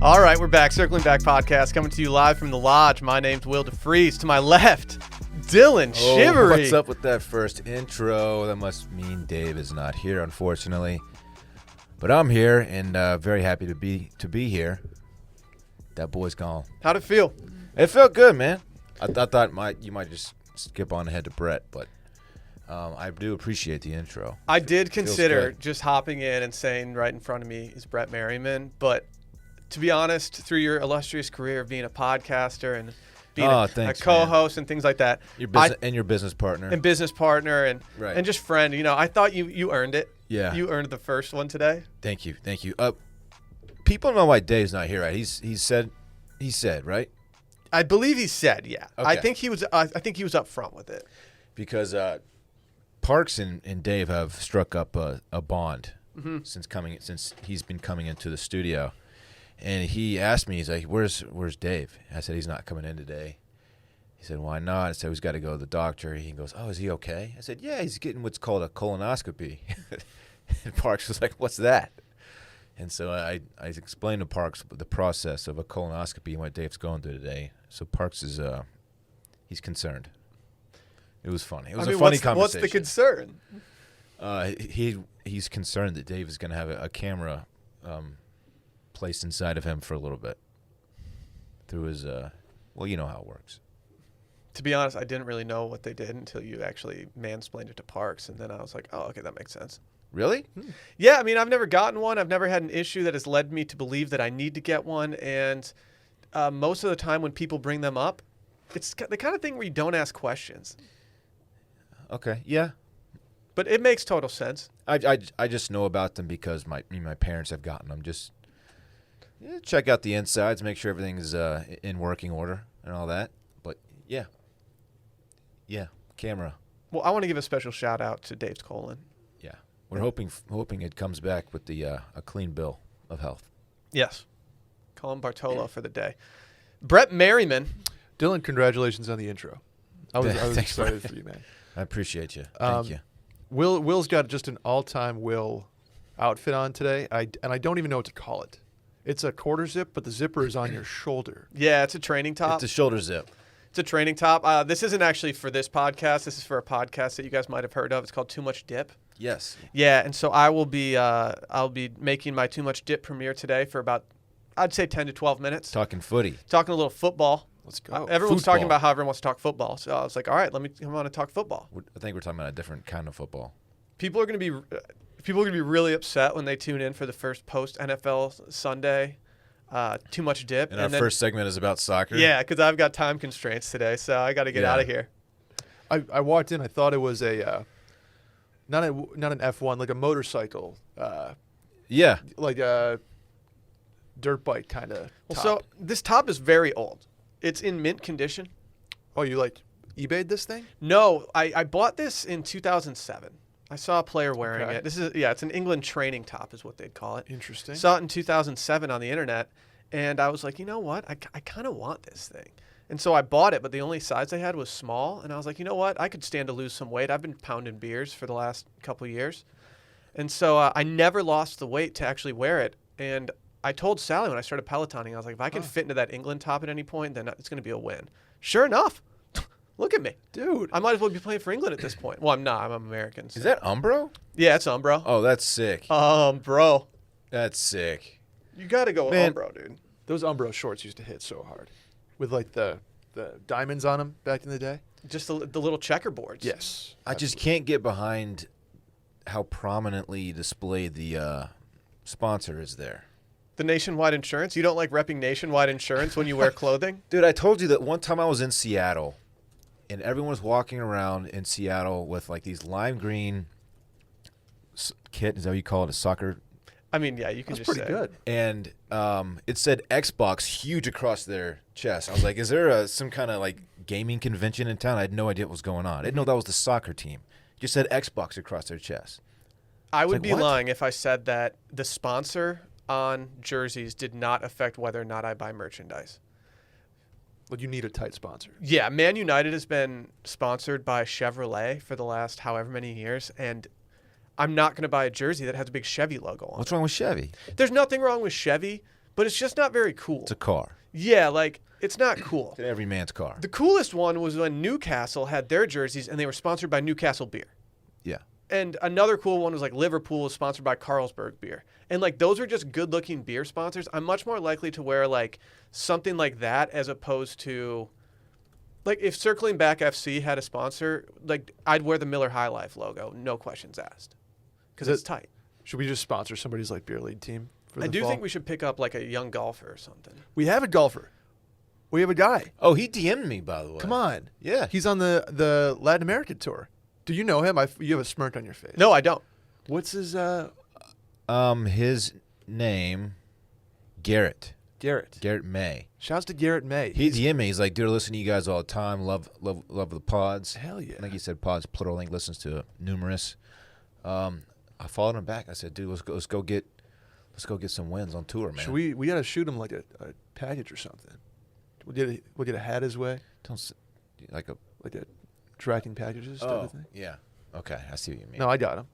All right, we're back. Circling Back podcast coming to you live from the lodge. My name's Will DeFries. To my left, Dylan Shivery. What's up with that first intro? That must mean Dave is not here, unfortunately. But I'm here and very happy to be here. That boy's gone. How'd it feel? It felt good, man. I thought you might just skip on ahead to Brett, but I do appreciate the intro. I did consider just hopping in and saying right in front of me is Brett Merriman, but to be honest, through your illustrious career of being a podcaster and being a co-host and things like that, your business partner and just friend, I thought you earned it. Yeah, you earned the first one today. Thank you. People know why Dave's not here, right? He said, right? I believe he said, yeah. Okay. I think he was up front with it because Parks and Dave have struck up a bond since he's been coming into the studio. And he asked me, he's like, where's Dave? I said, he's not coming in today. He said, why not? I said, he's got to go to the doctor. He goes, oh, is he okay? I said, yeah, he's getting what's called a colonoscopy. And Parks was like, what's that? And so I explained to Parks the process of a colonoscopy and what Dave's going through today. So Parks is he's concerned. It was funny. It was a funny conversation. What's the concern? He's concerned that Dave is going to have a camera placed inside of him for a little bit through his you know how it works. To be honest, I didn't really know what they did until you actually mansplained it to Parks, and then I was like, oh, okay, that makes sense. Really? Yeah, I mean, I've never gotten one. I've never had an issue that has led me to believe that I need to get one, and most of the time when people bring them up, it's the kind of thing where you don't ask questions. Okay, yeah. But it makes total sense. I just know about them because my parents have gotten them. Just check out the insides, make sure everything's in working order and all that. But yeah, camera. Well, I want to give a special shout out to Dave's colon. Yeah, we're hoping it comes back with a clean bill of health. Yes, Colin Bartolo for the day. Brett Merriman. Dylan, congratulations on the intro. I was excited for you, man. I appreciate you. Thank you. Will's got just an all-time Will outfit on today, and I don't even know what to call it. It's a quarter zip, but the zipper is on your shoulder. Yeah, it's a training top. It's a shoulder zip. It's a training top. This isn't actually for this podcast. This is for a podcast that you guys might have heard of. It's called Too Much Dip. Yes. Yeah, and so I'll be making my Too Much Dip premiere today for about, I'd say 10 to 12 minutes. Talking footy. Talking a little football. Let's go. Everyone's talking about how everyone wants to talk football. So I was like, all right, let me come on and talk football. I think we're talking about a different kind of football. People are going to be really upset when they tune in for the first post NFL Sunday. Too much dip. And our first segment is about soccer. Yeah, because I've got time constraints today, so I got to get out of here. I walked in. I thought it was not an F1, like a motorcycle. Yeah. Like a dirt bike kind of. Well, so this top is very old. It's in mint condition. Oh, you eBayed this thing? No, I bought this in 2007. I saw a player wearing it. It's an England training top is what they'd call it. Interesting. Saw it in 2007 on the internet, and I was like, you know what? I kind of want this thing. And so I bought it, but the only size they had was small, and I was like, you know what? I could stand to lose some weight. I've been pounding beers for the last couple of years. And so I never lost the weight to actually wear it. And I told Sally when I started Pelotoning, I was like, if I can fit into that England top at any point, then it's going to be a win. Sure enough. Look at me. Dude. I might as well be playing for England at this point. Well, I'm not. I'm American. So. Is that Umbro? Yeah, it's Umbro. Oh, that's sick. Umbro. That's sick. You got to go with Umbro, dude. Those Umbro shorts used to hit so hard. With the diamonds on them back in the day. Just the little checkerboards. Yes. I just can't get behind how prominently displayed the sponsor is there. The Nationwide Insurance? You don't like repping Nationwide Insurance when you wear clothing? Dude, I told you that one time I was in Seattle, and everyone was walking around in Seattle with like these lime green kit. Is that what you call it? A soccer? I mean, yeah, you can That's just pretty say. good. And it said Xbox huge across their chest. I was like, is there some kind of like gaming convention in town? I had no idea what was going on. I didn't know that was the soccer team. It just said Xbox across their chest. I would be what? lying if I said that the sponsor on jerseys did not affect whether or not I buy merchandise. Well, you need a tight sponsor. Yeah, Man United has been sponsored by Chevrolet for the last however many years, and I'm not going to buy a jersey that has a big Chevy logo on it. What's wrong with Chevy? There's nothing wrong with Chevy, but it's just not very cool. It's a car. Yeah, like it's not cool. It's every man's car. The coolest one was when Newcastle had their jerseys and they were sponsored by Newcastle beer. Yeah. And another cool one was like Liverpool was sponsored by Carlsberg beer. And like those are just good looking beer sponsors. I'm much more likely to wear like something like that as opposed to like if Circling Back FC had a sponsor, like I'd wear the Miller High Life logo, no questions asked. Because it's tight. Should we just sponsor somebody's like beer league team? I do think we should pick up like a young golfer or something. We have a golfer. We have a guy. Oh, he DM'd me, by the way. Come on. Yeah. He's on the Latin American tour. Do you know him? You have a smirk on your face. No, I don't. What's his his name, Garrett. Garrett. Garrett May. Shouts to Garrett May. He DM'd me. He's like, dude, I listen to you guys all the time. Love the pods. Hell yeah. I think he said pods, plural. I think listens to numerous. I followed him back. I said, dude, let's go get some wins on tour, man. Should we gotta shoot him like a package or something. We'll get a hat his way. Like a tracking packages type of thing. Yeah. Okay, I see what you mean. No, I got him.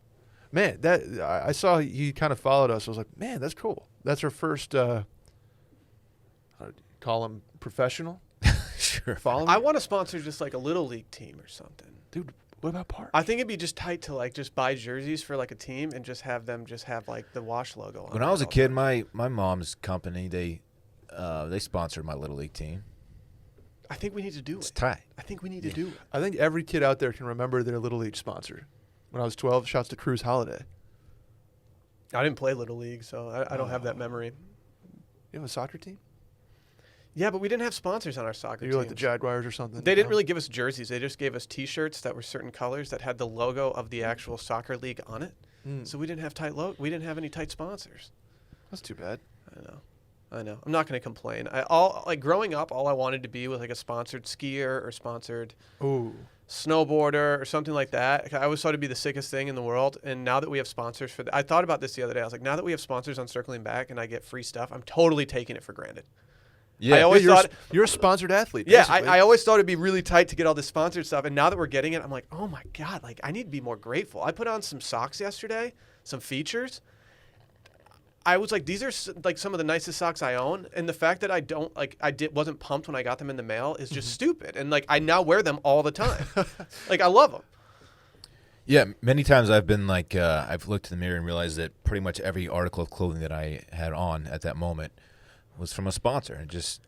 Man, that I saw he kind of followed us. I was like, man, that's cool. That's our first. How do you call him professional? Sure. Follow. I want to sponsor just like a little league team or something. Dude, what about Park? I think it'd be just tight to like just buy jerseys for like a team and just have them just have like the Wash logo on. When I was a kid, my mom's company they sponsored my little league team. I think we need to do It's it. tight. I think we need to do it. I think every kid out there can remember their little league sponsor. When I was 12, shouts to Cruz Holiday. I didn't play little league, so I don't have that memory. You have a soccer team? Yeah, but we didn't have sponsors on our soccer You're team. like the Jaguars or something? They didn't really give us jerseys. They just gave us T-shirts that were certain colors that had the logo of the actual soccer league on it. So we didn't have we didn't have any tight sponsors. That's too bad. I know. I'm not going to complain. Growing up, all I wanted to be was like a sponsored skier or sponsored snowboarder or something like that. I always thought it'd be the sickest thing in the world. And now that we have sponsors for I thought about this the other day. I was like, now that we have sponsors on Circling Back and I get free stuff, I'm totally taking it for granted. Yeah. I always thought you're a sponsored athlete. Yeah, basically. I always thought it'd be really tight to get all this sponsored stuff, and now that we're getting it, I'm like, oh my god, like I need to be more grateful. I put on some socks yesterday, some features. I was like, these are like some of the nicest socks I own, and the fact that wasn't pumped when I got them in the mail is just stupid, and like I now wear them all the time. Like I love them. Yeah, many times I've been like, I've looked in the mirror and realized that pretty much every article of clothing that I had on at that moment was from a sponsor, and just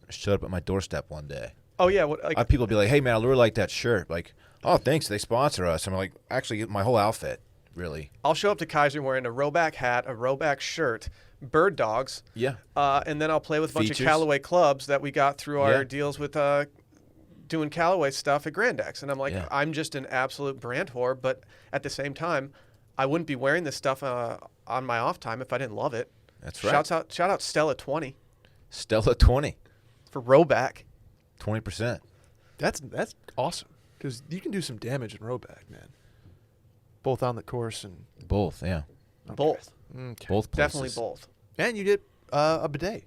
showed up at my doorstep one day. Oh yeah, People be like, "Hey man, I really like that shirt." Like, "Oh, thanks, they sponsor us." I'm like, actually, my whole outfit, really. I'll show up to Kaiser wearing a Roback hat, a Roback shirt, bird dogs. Yeah. And then I'll play with a bunch Features. of Callaway clubs that we got through our Yeah. deals with doing Callaway stuff at Grand X. And I'm like, Yeah. I'm just an absolute brand whore, but at the same time, I wouldn't be wearing this stuff on my off time if I didn't love it. That's right. Shout out Stella 20 Stella 20, for Roback. 20%. That's awesome because you can do some damage in Roback, man. Both on the course and Both, yeah. Both. okay. Both places. Definitely both. And you get a bidet.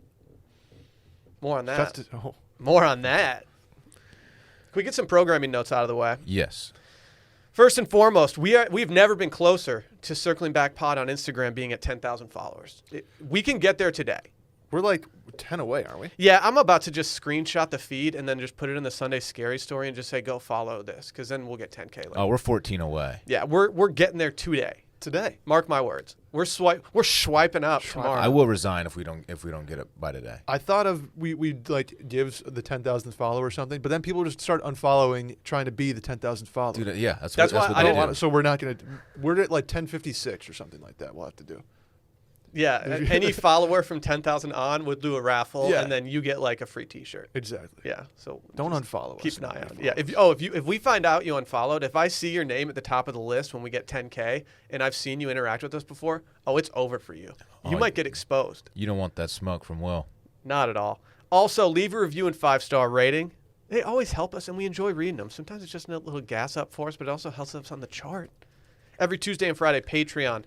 More on that. Shouts to- More on that. Can we get some programming notes out of the way? Yes. First and foremost, we've never been closer to Circling Back Pod on Instagram being at 10,000 followers. We can get there today. We're like 10 away, aren't we? Yeah, I'm about to just screenshot the feed and then just put it in the Sunday Scary Story and just say, go follow this, because then we'll get 10K later. Oh, we're 14 away. Yeah, we're getting there today. Mark my words. We're swiping up tomorrow. I will resign if we don't get it by today. I thought of we'd like give the 10,000th follower or something, but then people just start unfollowing, trying to be the 10,000th follower. Dude, yeah, that's why what I they don't do. want So we're not gonna. We're at like 1056 or something like that. We'll have to do. Yeah, any follower from 10,000 on would do a raffle, Yeah. and then you get like a free T-shirt. Exactly. Yeah, so Don't unfollow us. keep an eye on. Yeah, if we find out you unfollowed, if I see your name at the top of the list when we get 10K, and I've seen you interact with us before, it's over for you. You Oh, might get exposed. You don't want that smoke from Will. Not at all. Also, leave a review and 5-star rating. They always help us, and we enjoy reading them. Sometimes it's just a little gas up for us, but it also helps us on the chart. Every Tuesday and Friday, Patreon.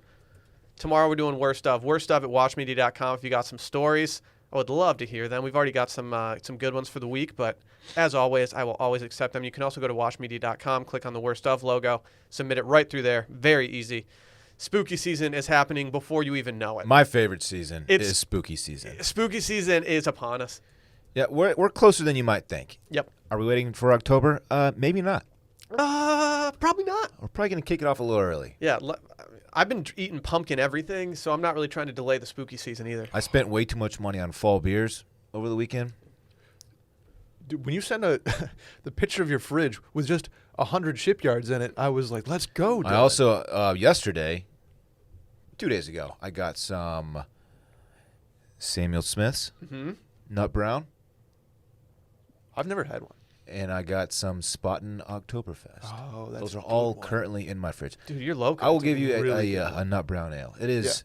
Tomorrow we're doing Worst Of. Worst Of at watchmedia.com if you got some stories. I would love to hear them. We've already got some good ones for the week, but as always, I will always accept them. You can also go to watchmedia.com, click on the Worst Of logo, submit it right through there. Very easy. Spooky season is happening before you even know it. My favorite season It's- is spooky season. Spooky season is upon us. Yeah, we're closer than you might think. Yep. Are we waiting for October? Maybe not. Probably not. We're probably going to kick it off a little early. Yeah, I've been eating pumpkin everything, so I'm not really trying to delay the spooky season either. I spent way too much money on fall beers over the weekend. Dude, when you sent the picture of your fridge with just 100 shipyards in it, I was like, let's go. I also, yesterday, 2 days ago, I got some Samuel Smith's Nut Brown, I've never had one. and I got some Spaten Oktoberfest. Oh, that's Those are a good all one. currently in my fridge. Dude, you're local. I will give you really a Nut Brown Ale. It is,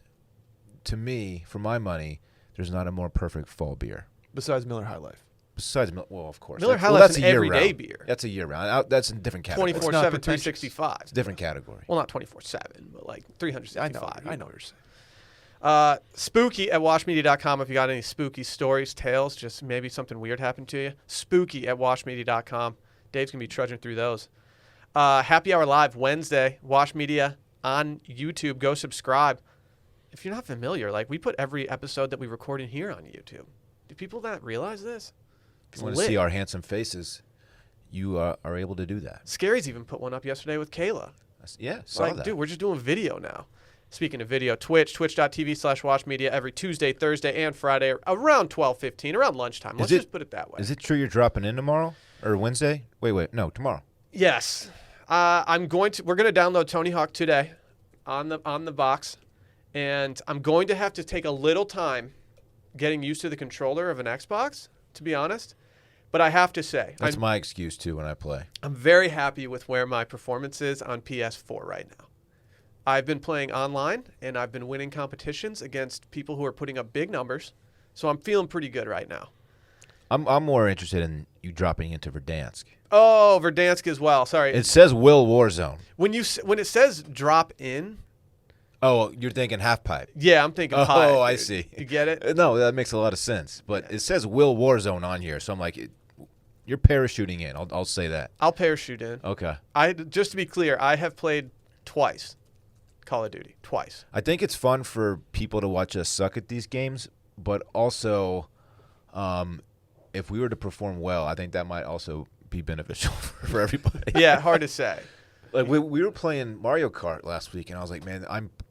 to me, for my money, there's not a more perfect fall beer. Besides Miller High Life. Besides, well, of course. Miller That's- High well, Life's that's an a everyday year-round. beer. That's a year round. That's a different category. 24/7, pretentious. 365. It's a different category. Well, not 24/7, but like 365. I know what you're saying. Spooky at washmedia.com if you got any spooky stories, tales, just maybe something weird happened to you. Spooky at washmedia.com. Dave's going to be trudging through those. Happy Hour Live Wednesday, Wash Media on YouTube. Go subscribe. If you're not familiar, like we put every episode that we record in here on YouTube. Do people not realize this? If you want to see our handsome faces, you are able to do that. Scary's even put one up yesterday with Kayla. Yeah, saw Like, that. dude, we're just doing video now. Speaking of video, twitch.tv/washmedia every Tuesday, Thursday, and Friday around 12:15, around lunchtime. Let's just put it that way. Is it true you're dropping in tomorrow or Wednesday? Wait, no, tomorrow. Yes. We're going to download Tony Hawk today on the box, and I'm going to have to take a little time getting used to the controller of an Xbox, to be honest. But I have to say, That's my excuse too when I play. I'm very happy with where my performance is on PS4 right now. I've been playing online, and I've been winning competitions against people who are putting up big numbers, so I'm feeling pretty good right now. I'm more interested in you dropping into Verdansk. Oh, Verdansk as well. Sorry. It says Will Warzone. When it says drop in, Oh, you're thinking half pipe. yeah, I'm thinking Oh, pie, I dude. see. You get it? No, that makes a lot of sense. But it says Will Warzone on here, so I'm like, you're parachuting in. I'll say that. I'll parachute in. Okay. Just to be clear, I have played twice Call of Duty. Twice. I think it's fun for people to watch us suck at these games, but also, if we were to perform well, I think that might also be beneficial for everybody. Yeah, hard to say. Like we were playing Mario Kart last week, and I was like, man,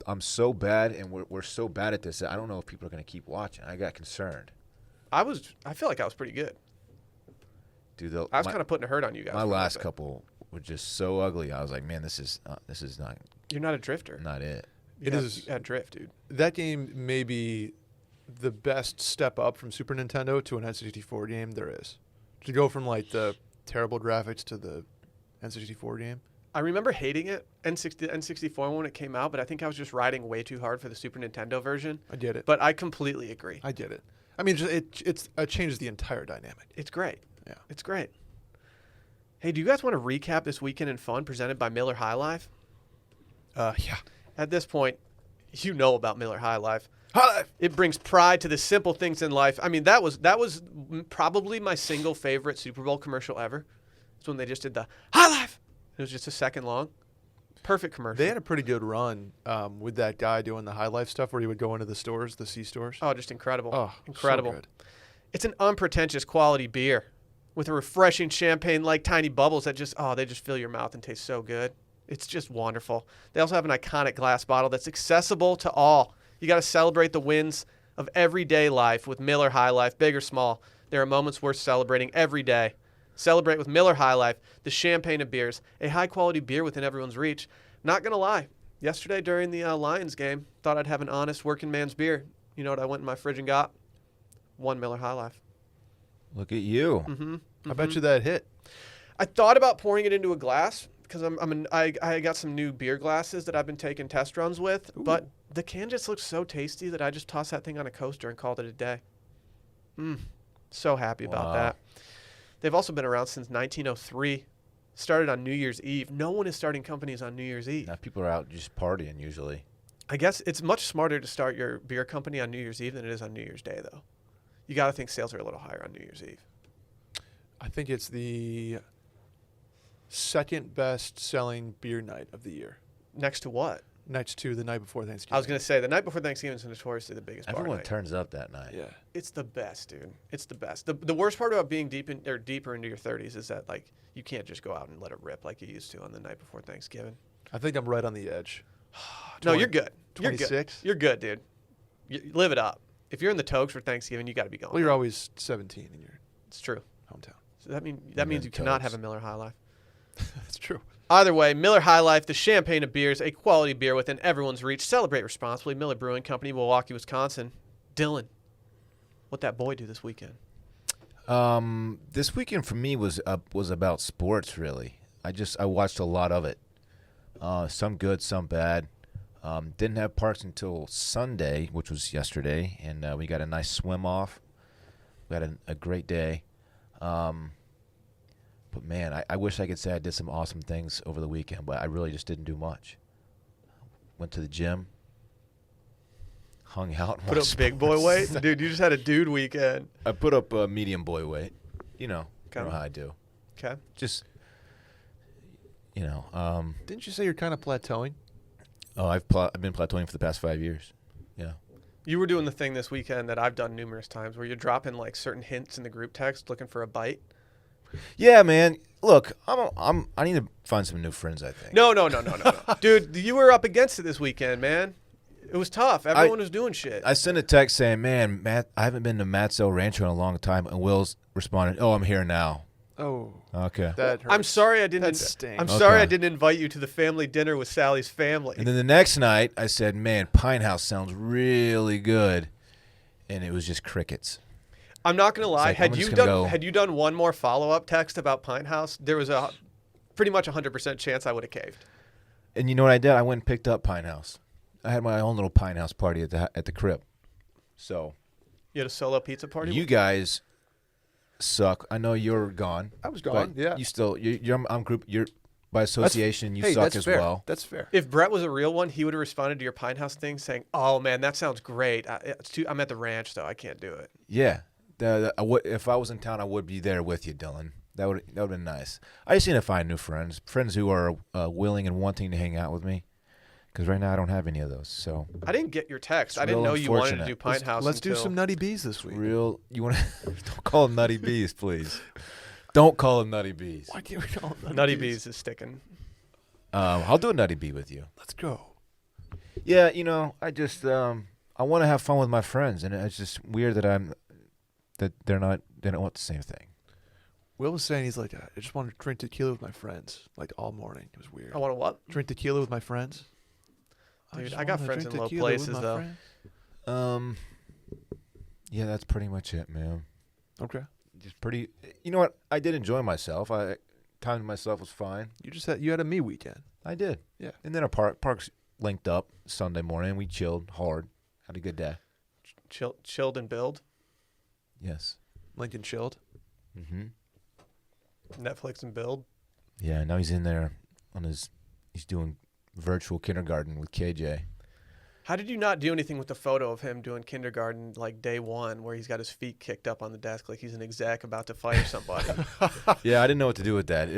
I'm so bad, and we're so bad at this that I don't know if people are going to keep watching. I got concerned. I feel like I was pretty good. Dude, I was kind of putting a hurt on you guys. my for a little last bit. couple were just so ugly. I was like, man, this is not You're not a drifter. it. It is a drift, dude. that game may be the best step up from Super Nintendo to an N64 game there is. To go from like the terrible graphics to the N64 game. I remember hating it, N64 when it came out, but I think I was just riding way too hard for the Super Nintendo version. I get it. But I completely agree. I get it. I mean, it changes the entire dynamic. It's great. Yeah. It's great. Hey, do you guys want to recap this weekend in fun presented by Miller High Life? Yeah. At this point, you know about Miller High Life. High Life. It brings pride to the simple things in life. I mean, that was probably my single favorite Super Bowl commercial ever. It's when they just did the High Life. It was just a second long. Perfect commercial. They had a pretty good run with that guy doing the High Life stuff where he would go into the stores, the C stores. Oh, just incredible. Oh, incredible. so good. It's an unpretentious quality beer with a refreshing champagne like tiny bubbles that they just fill your mouth and taste so good. It's just wonderful. They also have an iconic glass bottle that's accessible to all. You got to celebrate the wins of everyday life with Miller High Life, big or small. There are moments worth celebrating every day. Celebrate with Miller High Life, the champagne of beers, a high-quality beer within everyone's reach. Not going to lie, yesterday during the Lions game, thought I'd have an honest working man's beer. You know what I went in my fridge and got? One Miller High Life. Look at you. Mm-hmm. I bet you that hit. I thought about pouring it into a glass because I got some new beer glasses that I've been taking test runs with, but the can just looks so tasty that I just tossed that thing on a coaster and called it a day. So happy about Wow. that. They've also been around since 1903. Started on New Year's Eve. No one is starting companies on New Year's Eve. Now people are out just partying usually. I guess it's much smarter to start your beer company on New Year's Eve than it is on New Year's Day, though. You got to think sales are a little higher on New Year's Eve. I think it's the second best selling beer night of the year. Next to what? Nights 2, the night before Thanksgiving. I was gonna say the night before Thanksgiving is notoriously the biggest bar Everyone night. turns up that night. Yeah. It's the best, dude. It's the best. The worst part about being deeper into your 30s is that like you can't just go out and let it rip like you used to on the night before Thanksgiving. I think I'm right on the edge. No, you're good. You're good. 26? You're good, dude. You live it up. If you're in the Tokes for Thanksgiving, you got to be going. Well, you're always 17 in your It's true. hometown. So that means in you cannot Tokes. have a Miller High Life. That's true. Either way, Miller High Life, the champagne of beers, a quality beer within everyone's reach. Celebrate responsibly. Miller Brewing Company, Milwaukee, Wisconsin. Dylan, what that boy do this weekend? This weekend for me was about sports. Really, I watched a lot of it. Some good, some bad. Didn't have parks until Sunday, which was yesterday, and we got a nice swim off. We had a great day. But man, I wish I could say I did some awesome things over the weekend, but I really just didn't do much. Went to the gym, hung out. and Put up watched big boy weight? sports. Dude, you just had a dude weekend. I put up medium boy weight. You know Okay. how I do. Okay. Just, Didn't you say you're kind of plateauing? I've been plateauing for the past 5 years. Yeah. You were doing the thing this weekend that I've done numerous times where you're dropping like certain hints in the group text looking for a bite. Yeah, man. Look, I need to find some new friends, I think. No. Dude, you were up against it this weekend, man. It was tough. Everyone was doing shit. I sent a text saying, "Man, Matt, I haven't been to Matt's El Rancho in a long time," and Will's responded, "Oh, I'm here now." Oh, Okay. that hurts. I'm sorry I didn't. That stings. I'm sorry I Okay. didn't invite you to the family dinner with Sally's family. And then the next night, I said, "Man, Pine House sounds really good," and it was just crickets. I'm not gonna lie. like, I'm Had just you gonna done go- had you done one more follow up text about Pine House, there was a pretty much 100% chance I would have caved. And you know what I did? I went and picked up Pine House. I had my own little Pine House party at the crib. So You had a solo pizza party. you guys suck. I know you're gone. I was but gone. Yeah. You still you're I'm group. You're by association. You Hey, suck that's as fair. well. That's fair. If Brett was a real one, he would have responded to your Pine House thing saying, "Oh man, that sounds great. I'm at the ranch though. I can't do it." Yeah. If I was in town, I would be there with you, Dylan. That would have been nice. I just need to find new friends who are willing and wanting to hang out with me. Because right now I don't have any of those. So I didn't get your text. It's I didn't real know you wanted to unfortunate. do Pine House. Let's do until- some Nutty Bees this week. real. You want to don't call them Nutty Bees, please. Don't call them Nutty Bees. Why can't we call them Nutty Bees is sticking. I'll do a Nutty Bee with you. Let's go. Yeah, I just I want to have fun with my friends, and it's just weird that they don't want the same thing. Will was saying he's like, I just want to drink tequila with my friends, like all morning. It was weird. I want to what? Drink tequila with my friends. Dude, just I got wanna friends drink in low tequila with places, my though. friends. Yeah, that's pretty much it, man. Okay. Just pretty. You know what? I did enjoy myself. Time to myself was fine. You had a me weekend. I did. Yeah. And then our parks linked up Sunday morning. We chilled hard. Had a good day. Chilled and build. Yes. Lincoln chilled. Mm-hmm. Netflix and build. Yeah. Now he's in there he's doing virtual kindergarten with KJ. How did you not do anything with the photo of him doing kindergarten like day one where he's got his feet kicked up on the desk like he's an exec about to fire somebody? Yeah, I didn't know what to do with that.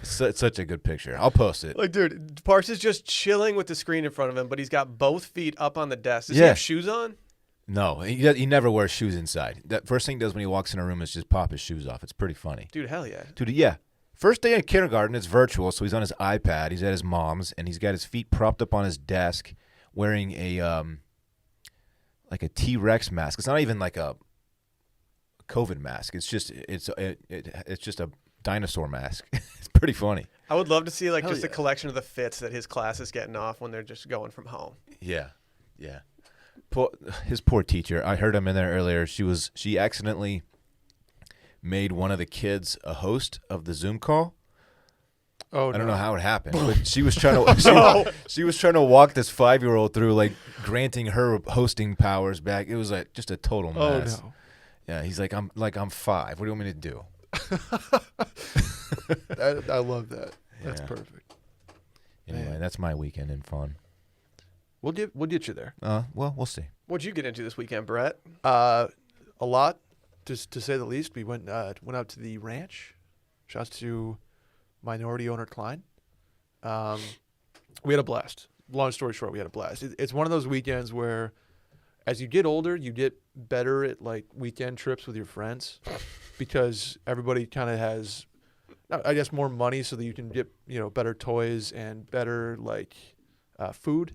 It's such a good picture. I'll post it. Like, dude, Parks is just chilling with the screen in front of him, but he's got both feet up on the desk. Does he Yeah. have shoes on? No, he never wears shoes inside. That first thing he does when he walks in a room is just pop his shoes off. It's pretty funny. Dude, hell yeah. Dude, yeah. First day in kindergarten, it's virtual, so he's on his iPad. He's at his mom's, and he's got his feet propped up on his desk, wearing a like a T-Rex mask. It's not even like a COVID mask. It's just a dinosaur mask. It's pretty funny. I would love to see like Hell just a yeah. collection of the fits that his class is getting off when they're just going from home. Yeah, yeah. His poor teacher. I heard him in there earlier. She accidentally made one of the kids a host of the Zoom call. Oh, I don't no. know how it happened, but she was trying to she was trying to walk this 5-year-old through like granting her hosting powers back. It was like just a total Oh mess. no. Yeah, he's like I'm 5. What do you want me to do? I love that. That's Yeah. perfect. Anyway, Man. that's my weekend and fun. We'll get you there. Well, we'll see. What'd you get into this weekend, Brett? A lot, just to say the least. We went out to the ranch. Shouts to minority owner Klein. We had a blast. long story short, we had a blast. It's one of those weekends where, as you get older, you get better at like weekend trips with your friends, because everybody kind of has, I guess, more money, so that you can get better toys and better like food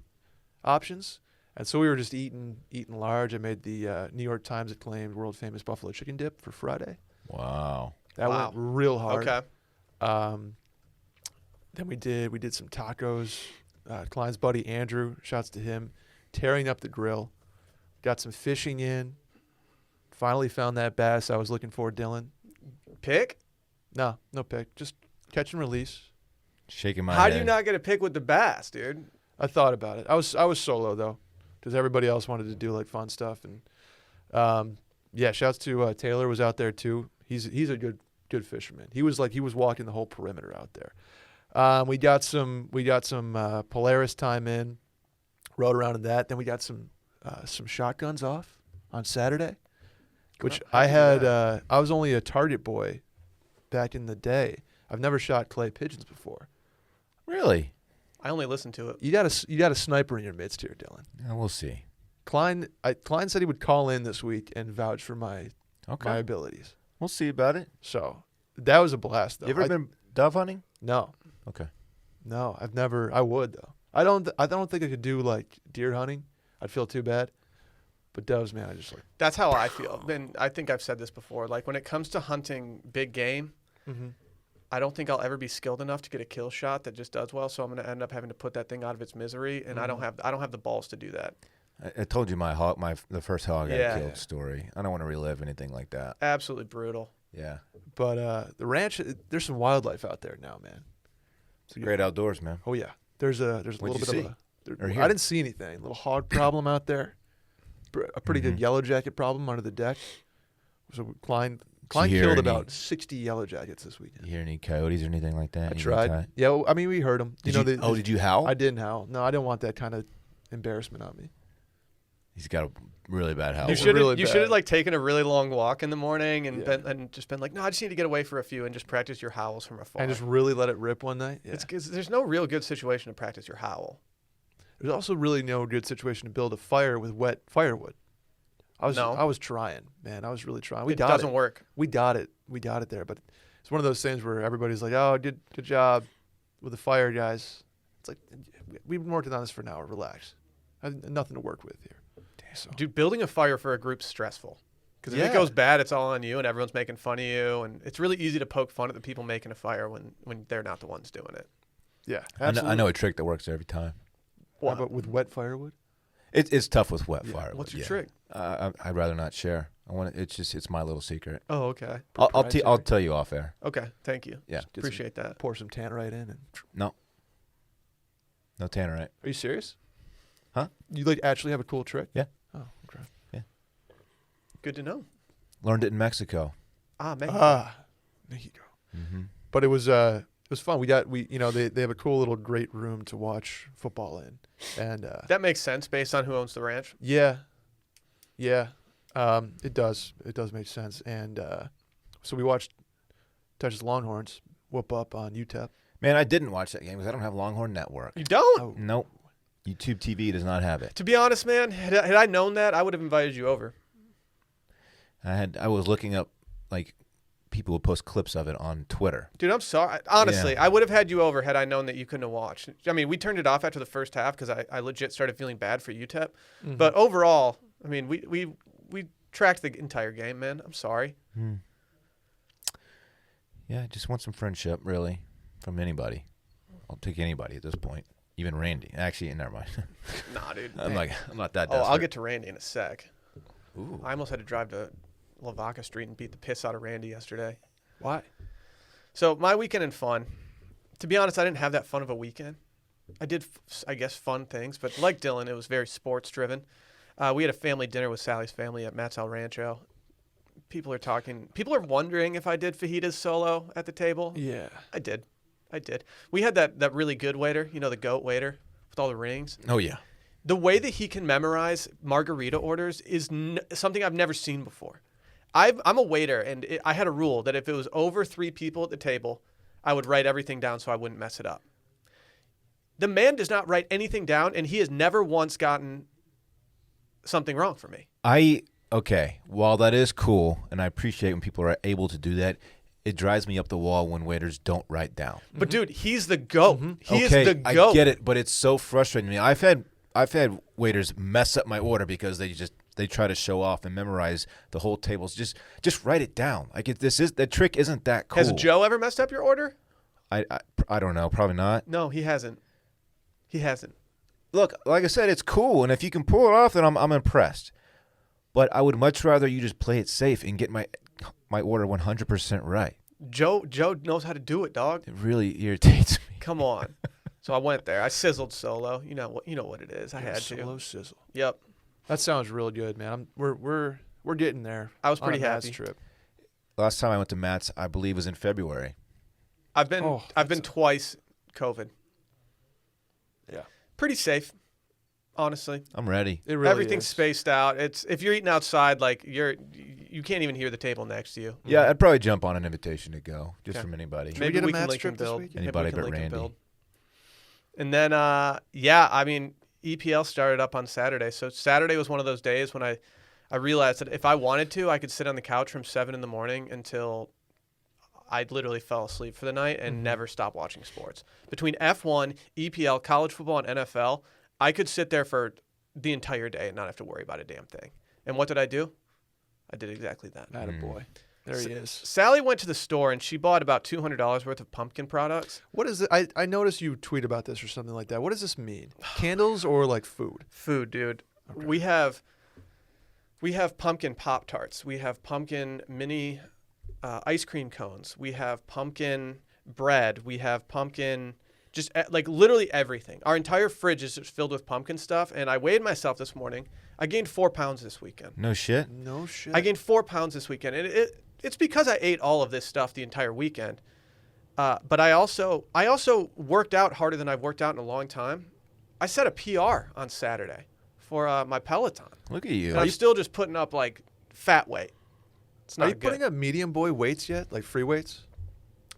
options. And so we were just eating large. I made the New York Times acclaimed world famous buffalo chicken dip for Friday. Wow. That went real hard. Okay. Then we did some tacos. Klein's buddy Andrew, shouts to him, tearing up the grill. Got some fishing in. Finally found that bass I was looking for, Dylan. Pick? No pick. Just catch and release. Shaking my How head. do you not get a pick with the bass, dude? I thought about it. I was solo though, because everybody else wanted to do like fun stuff. And shouts to Taylor, was out there too. He's a good fisherman. He was walking the whole perimeter out there. We got some Polaris time in, rode around in that. Then we got some shotguns off on Saturday, which I had. I was only a target boy back in the day. I've never shot clay pigeons before. Really? I only listened to it. You got a sniper in your midst here, Dylan. Yeah, we'll see. Klein said he would call in this week and vouch for my abilities. We'll see about it. So that was a blast, though. You ever been dove hunting? No. Okay. No, I've never. I would though. I don't think I could do like deer hunting. I'd feel too bad. But doves, man, I just like. That's how I feel. And I think I've said this before. Like when it comes to hunting big game, I don't think I'll ever be skilled enough to get a kill shot that just does well. So I'm going to end up having to put that thing out of its misery, and I don't have the balls to do that. I told you the first hog I killed story. I don't want to relive anything like that. Absolutely brutal. Yeah. But the ranch, there's some wildlife out there now, man. It's great outdoors, man. Oh yeah, there's a What'd little you bit see? of Or a. hear? I didn't see anything. Little hog problem out there. A pretty good yellow jacket problem under the deck. So Klein hear killed any- about 60 yellow jackets this weekend. You hear any coyotes or anything like that? I tried. Yeah, well, I mean, we heard them. Did you howl? I didn't howl. No, I didn't want that kind of embarrassment on me. He's got a really bad howl. You should really have bad. like taken a really long walk in the morning and Yeah. just been like, no, I just need to get away for a few and just practice your howls from afar. And just really let it rip one night. Yeah. There's no real good situation to practice your howl. There's also really no good situation to build a fire with wet firewood. I was trying, man. I was really trying. It doesn't work. We got it there, but it's one of those things where everybody's like, "Oh, good job with the fire, guys." It's like we've been working on this for an hour. Relax. I have nothing to work with here. Damn. So. Dude, building a fire for a group's stressful. Because if it goes bad, it's all on you, and everyone's making fun of you, and it's really easy to poke fun at the people making a fire when they're not the ones doing it. Yeah, I know a trick that works every time. What? How about with wet firewood? It's tough with wet firewood. What's your trick? I'd rather not share. It's my little secret. Oh, okay. I'll tell you off air. Okay, thank you. Yeah, Appreciate that. Pour some tannerite in and. no tannerite. Are you serious? Huh? You like actually have a cool trick? Yeah. Oh, okay. Yeah. Good to know. Learned it in Mexico. Mexico. Mexico. Mm-hmm. But it was fun. They have a cool little great room to watch football in, and That makes sense based on who owns the ranch. yeah, it does make sense. And so we watched Texas Longhorns whoop up on UTEP. Man, I didn't watch that game because I don't have Longhorn Network. You don't? Oh, Nope. YouTube TV does not have it. To be honest, man, had I known that, I would have invited you over. I was looking up like people would post clips of it on Twitter. Dude, I'm sorry. Honestly, Yeah. I would have had you over had I known that you couldn't have watched. I mean, we turned it off after the first half because I legit started feeling bad for UTEP. Mhm. But overall, I mean, we tracked the entire game, man. I'm sorry. Yeah, I just want some friendship, really, from anybody. I'll take anybody at this point, even Randy. Actually, never mind. Nah, dude. I'm not that Oh, desperate. I'll get to Randy in a sec. Ooh. I almost had to drive to Lavaca Street and beat the piss out of Randy yesterday. Why? So my weekend in fun. To be honest, I didn't have that fun of a weekend. I did, I guess, fun things, but like Dylan, it was very sports driven. We had a family dinner with Sally's family at Matt's El Rancho. People are wondering if I did fajitas solo at the table. Yeah. I did. We had that really good waiter, the goat waiter with all the rings. Oh, yeah. The way that he can memorize margarita orders is something I've never seen before. I'm a waiter, and I had a rule that if it was over 3 people at the table, I would write everything down so I wouldn't mess it up. The man does not write anything down, and he has never once gotten something wrong for me. Okay, while that is cool, and I appreciate when people are able to do that, it drives me up the wall when waiters don't write down. But dude, he's the GOAT. He Okay, is the GOAT. I get it, but it's so frustrating to me. I've had waiters mess up my order because they try to show off and memorize the whole tables. Just write it down. Like the trick isn't that cool. Has Joe ever messed up your order? I don't know, probably not. No, he hasn't. He hasn't. Look, like I said, it's cool, and if you can pull it off, then I'm impressed. But I would much rather you just play it safe and get my order 100% right. Joe knows how to do it, dog. It really irritates me. Come on. So I went there. I sizzled solo. You know what it is. I had to. Solo sizzle. Yep. That sounds really good, man. We're getting there. I was pretty on a Matt's happy. trip. Last time I went to Matt's, I believe, was in February. I've been twice COVID. Yeah. Pretty safe, honestly. I'm ready. It really Everything's is. spaced out. It's if you're eating outside, like you can't even hear the table next to you. Yeah, I'd probably jump on an invitation to go, just Okay. from anybody. we Maybe get a we can Matt's link trip and this build. weekend? Anybody Maybe we can but link and Randy. build. And then, I mean, EPL started up on Saturday. So Saturday was one of those days when I realized that if I wanted to, I could sit on the couch from 7 in the morning until I literally fell asleep for the night and never stop watching sports. Between F1, EPL, college football, and NFL, I could sit there for the entire day and not have to worry about a damn thing. And what did I do? I did exactly that. Attaboy. There he is. Sally went to the store and she bought about $200 worth of pumpkin products. What is it? I noticed you tweet about this or something like that. What does this mean? Candles or like food? Food, dude. Okay. We have pumpkin Pop-Tarts. We have pumpkin mini ice cream cones. We have pumpkin bread. We have pumpkin, just like literally everything. Our entire fridge is just filled with pumpkin stuff. And I weighed myself this morning. I gained 4 pounds this weekend. No shit? No shit. I gained 4 pounds this weekend. And it's because I ate all of this stuff the entire weekend. But I also worked out harder than I've worked out in a long time. I set a PR on Saturday for my Peloton. Look at you. And I'm still just putting up like fat weight. It's not Are you good. putting up medium boy weights yet? Like free weights?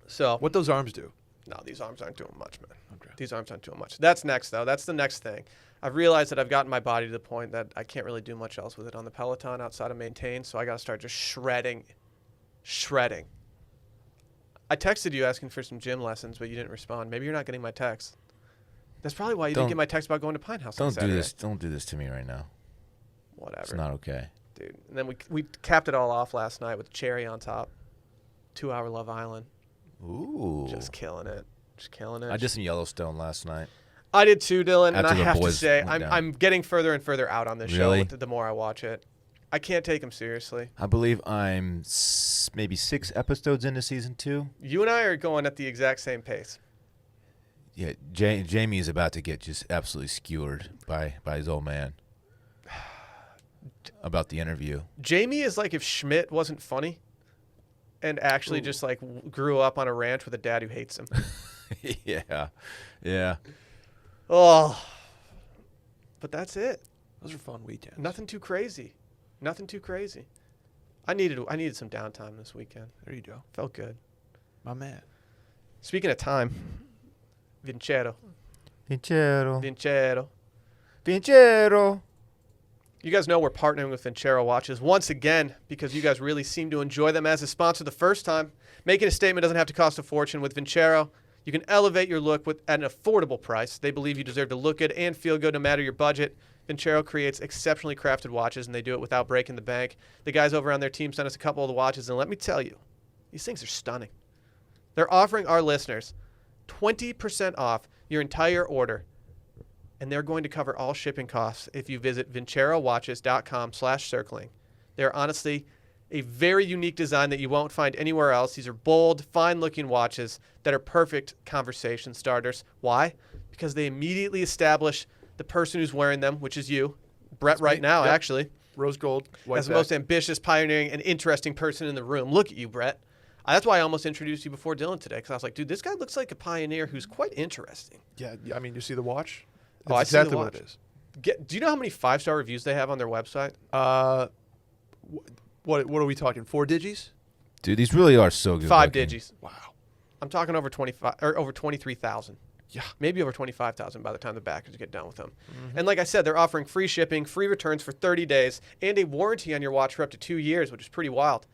So What those arms do? no, these arms aren't doing much, man. Okay. These arms aren't doing much. That's next though. That's the next thing. I've realized that I've gotten my body to the point that I can't really do much else with it on the Peloton outside of maintain. So I got to start just shredding. I texted you asking for some gym lessons, but you didn't respond. Maybe you're not getting my text. That's probably why you didn't Don't- get my text about going to Pine House on Don't do Saturday. this. Don't do this to me right now. Whatever. It's not okay. Dude. And then we capped it all off last night with cherry on top. 2-hour Love Island. Ooh. Just killing it. Just killing it. I did some Yellowstone last night. I did too, Dylan, and After I the have to boys say went down. I'm getting further and further out on this Really? show the more I watch it. I can't take him seriously. I believe I'm maybe 6 episodes into season 2. You and I are going at the exact same pace. Yeah, Jamie is about to get just absolutely skewered by his old man about the interview. Jamie is like if Schmidt wasn't funny and actually just like grew up on a ranch with a dad who hates him. Yeah. Oh. But that's it. Those are fun weekends. Nothing too crazy. I needed some downtime this weekend. There you go. Felt good. My man. Speaking of time, Vincero. Vincero. You guys know we're partnering with Vincero watches once again because you guys really seem to enjoy them as a sponsor the first time. Making a statement doesn't have to cost a fortune. With Vincero, you can elevate your look at an affordable price. They believe you deserve to look good and feel good no matter your budget. Vincero creates exceptionally crafted watches, and they do it without breaking the bank. The guys over on their team sent us a couple of the watches, and let me tell you, these things are stunning. They're offering our listeners 20% off your entire order, and they're going to cover all shipping costs if you visit vincerowatches.com/circling. They're honestly a very unique design that you won't find anywhere else. These are bold, fine-looking watches that are perfect conversation starters. Why? Because they immediately establish the person who's wearing them, which is you, Brett, That's right me. now, Yep. actually, Rose gold. White as the back. most ambitious, pioneering, and interesting person in the room. Look at you, Brett. That's why I almost introduced you before Dylan today, because I was like, dude, this guy looks like a pioneer who's quite interesting. Yeah, I mean, you see the watch? Oh, I It's see the exactly what watch. it is. Do you know how many 5-star reviews they have on their website? What are we talking? 4 digis? Dude, these really are so good. 5 looking. digits. Wow. I'm talking over 25 or over 23,000. Yeah. Maybe over 25,000 by the time the backers get done with them. And like I said, they're offering free shipping, free returns for 30 days, and a warranty on your watch for up to 2 years, which is pretty wild.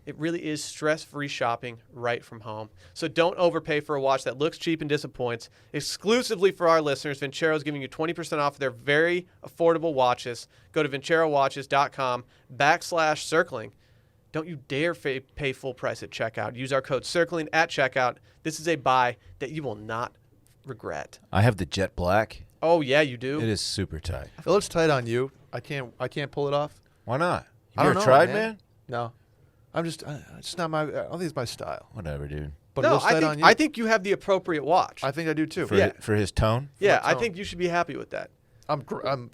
It really is stress-free shopping right from home. So don't overpay for a watch that looks cheap and disappoints. Exclusively for our listeners, Vincero is giving you 20% off their very affordable watches. Go to vincerowatches.com/circling. Don't you dare pay full price at checkout. Use our code CIRCLING at checkout. This is a buy that you will not regret. I have the jet black. Oh, yeah, you do? It is super tight. It looks tight on you. I can't pull it off. Why not? I You don't ever know, tried, man. man? No. It's not my. I don't think it's my style. Whatever, dude. But it No, looks tight on you. I think you have the appropriate watch. I think I do too. For his tone? Yeah, my I tone. think you should be happy with that. I'm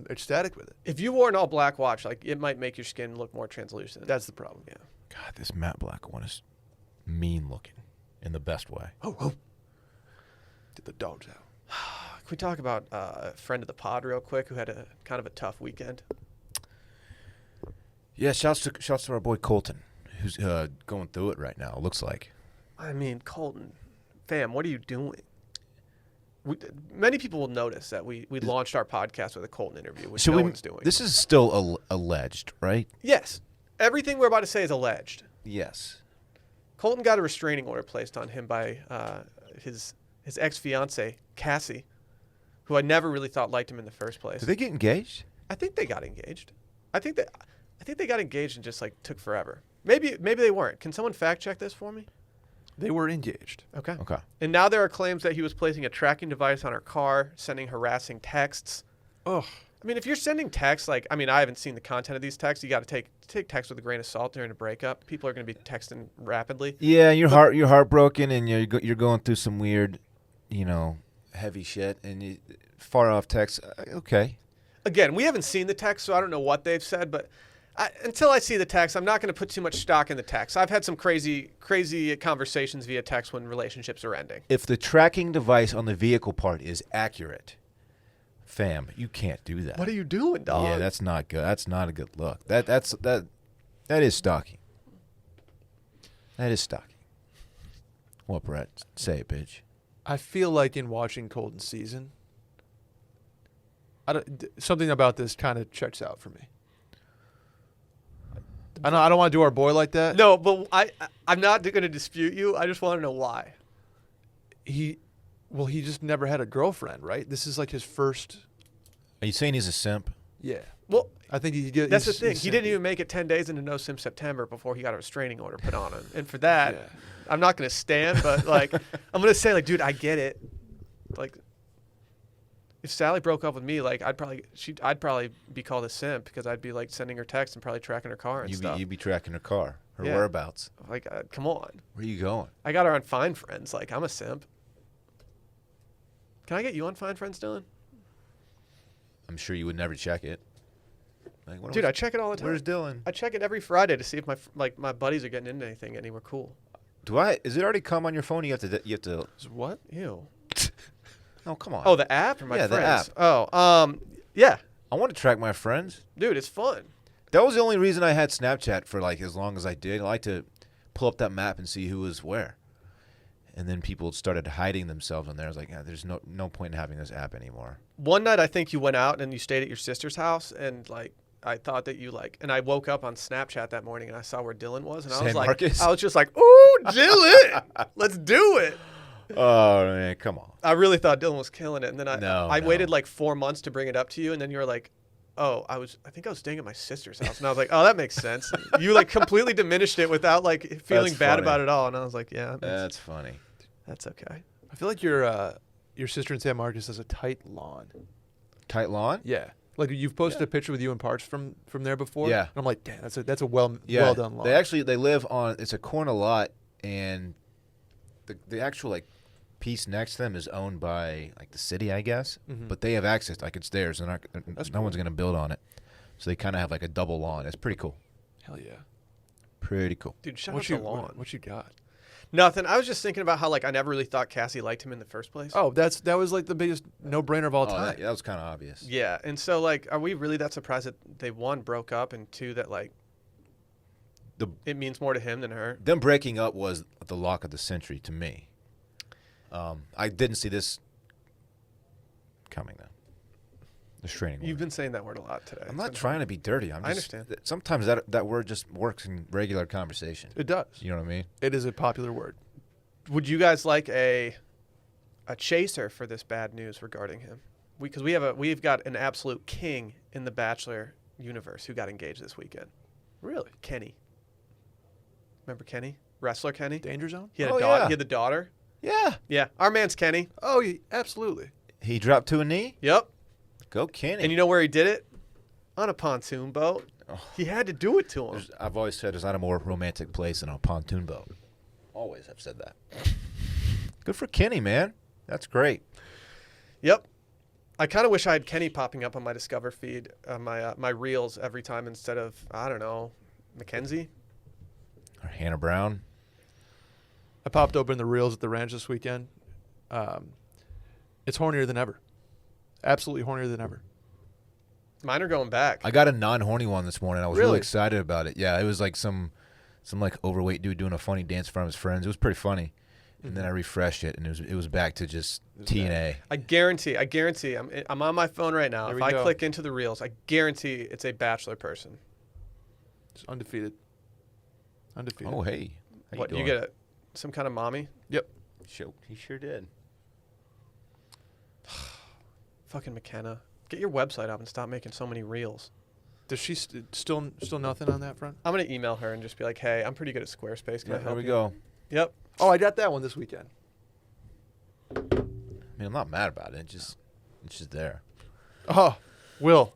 ecstatic with it. If you wore an all black watch, like it might make your skin look more translucent. That's the problem. Yeah. God, this matte black one is mean looking in the best way. Oh. Get the dogs out. Can we talk about a friend of the pod real quick who had a kind of a tough weekend? Yeah, shouts to our boy Colton, who's going through it right now, it looks like. I mean, Colton, fam, what are you doing? Many people will notice that we launched our podcast with a Colton interview, which no one's doing. This is still alleged, right? Yes. Everything we're about to say is alleged. Yes. Colton got a restraining order placed on him by his ex-fiancée, Cassie, who I never really thought liked him in the first place. Did they get engaged? I think they got engaged. I think they got engaged and just like took forever. Maybe they weren't. Can someone fact check this for me? They were engaged. Okay. Okay. And now there are claims that he was placing a tracking device on her car, sending harassing texts. Oh, I mean, if you're sending texts, I haven't seen the content of these texts. You got to take texts with a grain of salt during a breakup. People are going to be texting rapidly. Yeah, you're heartbroken and you're going through some weird, heavy shit and you far off text. Okay. Again, we haven't seen the text, so I don't know what they've said, but until I see the text, I'm not going to put too much stock in the text. I've had some crazy conversations via text when relationships are ending. If the tracking device on the vehicle part is accurate, fam, you can't do that. What are you doing, dog? Yeah, that's not good. That's not a good look. That is stalking. That is stalking. What, Brett? Say it, bitch. I feel like in watching Colton's season, something about this kind of checks out for me. I don't want to do our boy like that. No, but I'm not going to dispute you. I just want to know why. He just never had a girlfriend, right? This is like his first. Are you saying he's a simp? Yeah. Well, I think that's the thing. He didn't even make it 10 days into No Sim September before he got a restraining order put on him. And for that, Yeah. I'm not going to stand, but I'm going to say dude, I get it. If Sally broke up with me, I'd probably be called a simp because I'd be sending her texts and probably tracking her car and stuff. You'd be tracking her car, her Yeah. whereabouts. Come on. Where are you going? I got her on Find Friends. I'm a simp. Can I get you on Find Friends, Dylan? I'm sure you would never check it. Dude, I check it all the time. Where's Dylan? I check it every Friday to see if my buddies are getting into anything anywhere cool. Is it already come on your phone? You have to. What? Ew. Oh, come on. Oh, the app or my Yeah, the friends? app. Oh, yeah. I want to track my friends. Dude, it's fun. That was the only reason I had Snapchat for as long as I did. I like to pull up that map and see who was where. And then people started hiding themselves on there. I was like, there's no point in having this app anymore. One night I think you went out and you stayed at your sister's house and I thought that you and I woke up on Snapchat that morning and I saw where Dylan was and I was San like, Marcos? I was just like, ooh, Dylan, let's do it. Oh, man, come on. I really thought Dylan was killing it. And then I No. waited 4 months to bring it up to you. And then you were like, oh, I think I was staying at my sister's house. And I was like, oh, that makes sense. And you completely diminished it without feeling That's bad funny. about it all. And I was like, yeah, That's funny. that's okay. I feel like your sister in San Marcos has a tight lawn. Tight lawn? Yeah. You've posted a picture with you and Parks from there before. Yeah. And I'm like, damn, that's a well done lawn. They live on, it's a corner lot, and the actual piece next to them is owned by the city, I guess. Mhm. But they have access, it's theirs. No cool. one's gonna build on it, so they kind of have a double lawn. It's pretty cool. Hell yeah. Pretty cool. Dude, shout out to lawn. What you got? Nothing. I was just thinking about how I never really thought Cassie liked him in the first place. Oh, that was the biggest no-brainer of all time. That was kind of obvious. Yeah, and so are we really that surprised that they one broke up and two that it means more to him than her? Them breaking up was the lock of the century to me. I didn't see this coming then. Restraining order. You've been saying that word a lot today. I'm not trying to be dirty. I understand. Sometimes that word just works in regular conversation. It does. You know what I mean? It is a popular word. Would you guys like a chaser for this bad news regarding him? Because we've got an absolute king in the Bachelor universe who got engaged this weekend. Really? Kenny. Remember Kenny? Wrestler Kenny? Danger Zone? He had a Oh, daughter. yeah. He had the daughter. Yeah. Yeah, our man's Kenny. Oh, absolutely. He dropped to a knee. Yep. Go Kenny. And you know where he did it? On a pontoon boat. Oh. He had to do it to him. I've always said there's not a more romantic place than a pontoon boat. Always have said that. Good for Kenny, man. That's great. Yep. I kind of wish I had Kenny popping up on my Discover feed, my reels every time instead of, I don't know, Mackenzie. Or Hannah Brown. I popped open the reels at the ranch this weekend. It's hornier than ever. Absolutely hornier than ever. Mine are going back. I got a non-horny one this morning. I was really Really? excited about it. Yeah, it was like some like overweight dude doing a funny dance in front of his friends. It was pretty funny. And then I refreshed it, and it was back to just T and A. I guarantee. I'm on my phone right now. There If we I go. click into the reels, I guarantee it's a Bachelor person. It's undefeated. Undefeated. Oh, hey. How What, you doing? get some kind of mommy? Yep. He sure did. Fucking McKenna. Get your website up and stop making so many reels. Does she still nothing on that front? I'm going to email her and just be like, hey, I'm pretty good at Squarespace. Can I Yeah, help there we you? go. Yep. Oh, I got that one this weekend. I mean, I'm not mad about it. It's just there. Oh, Will.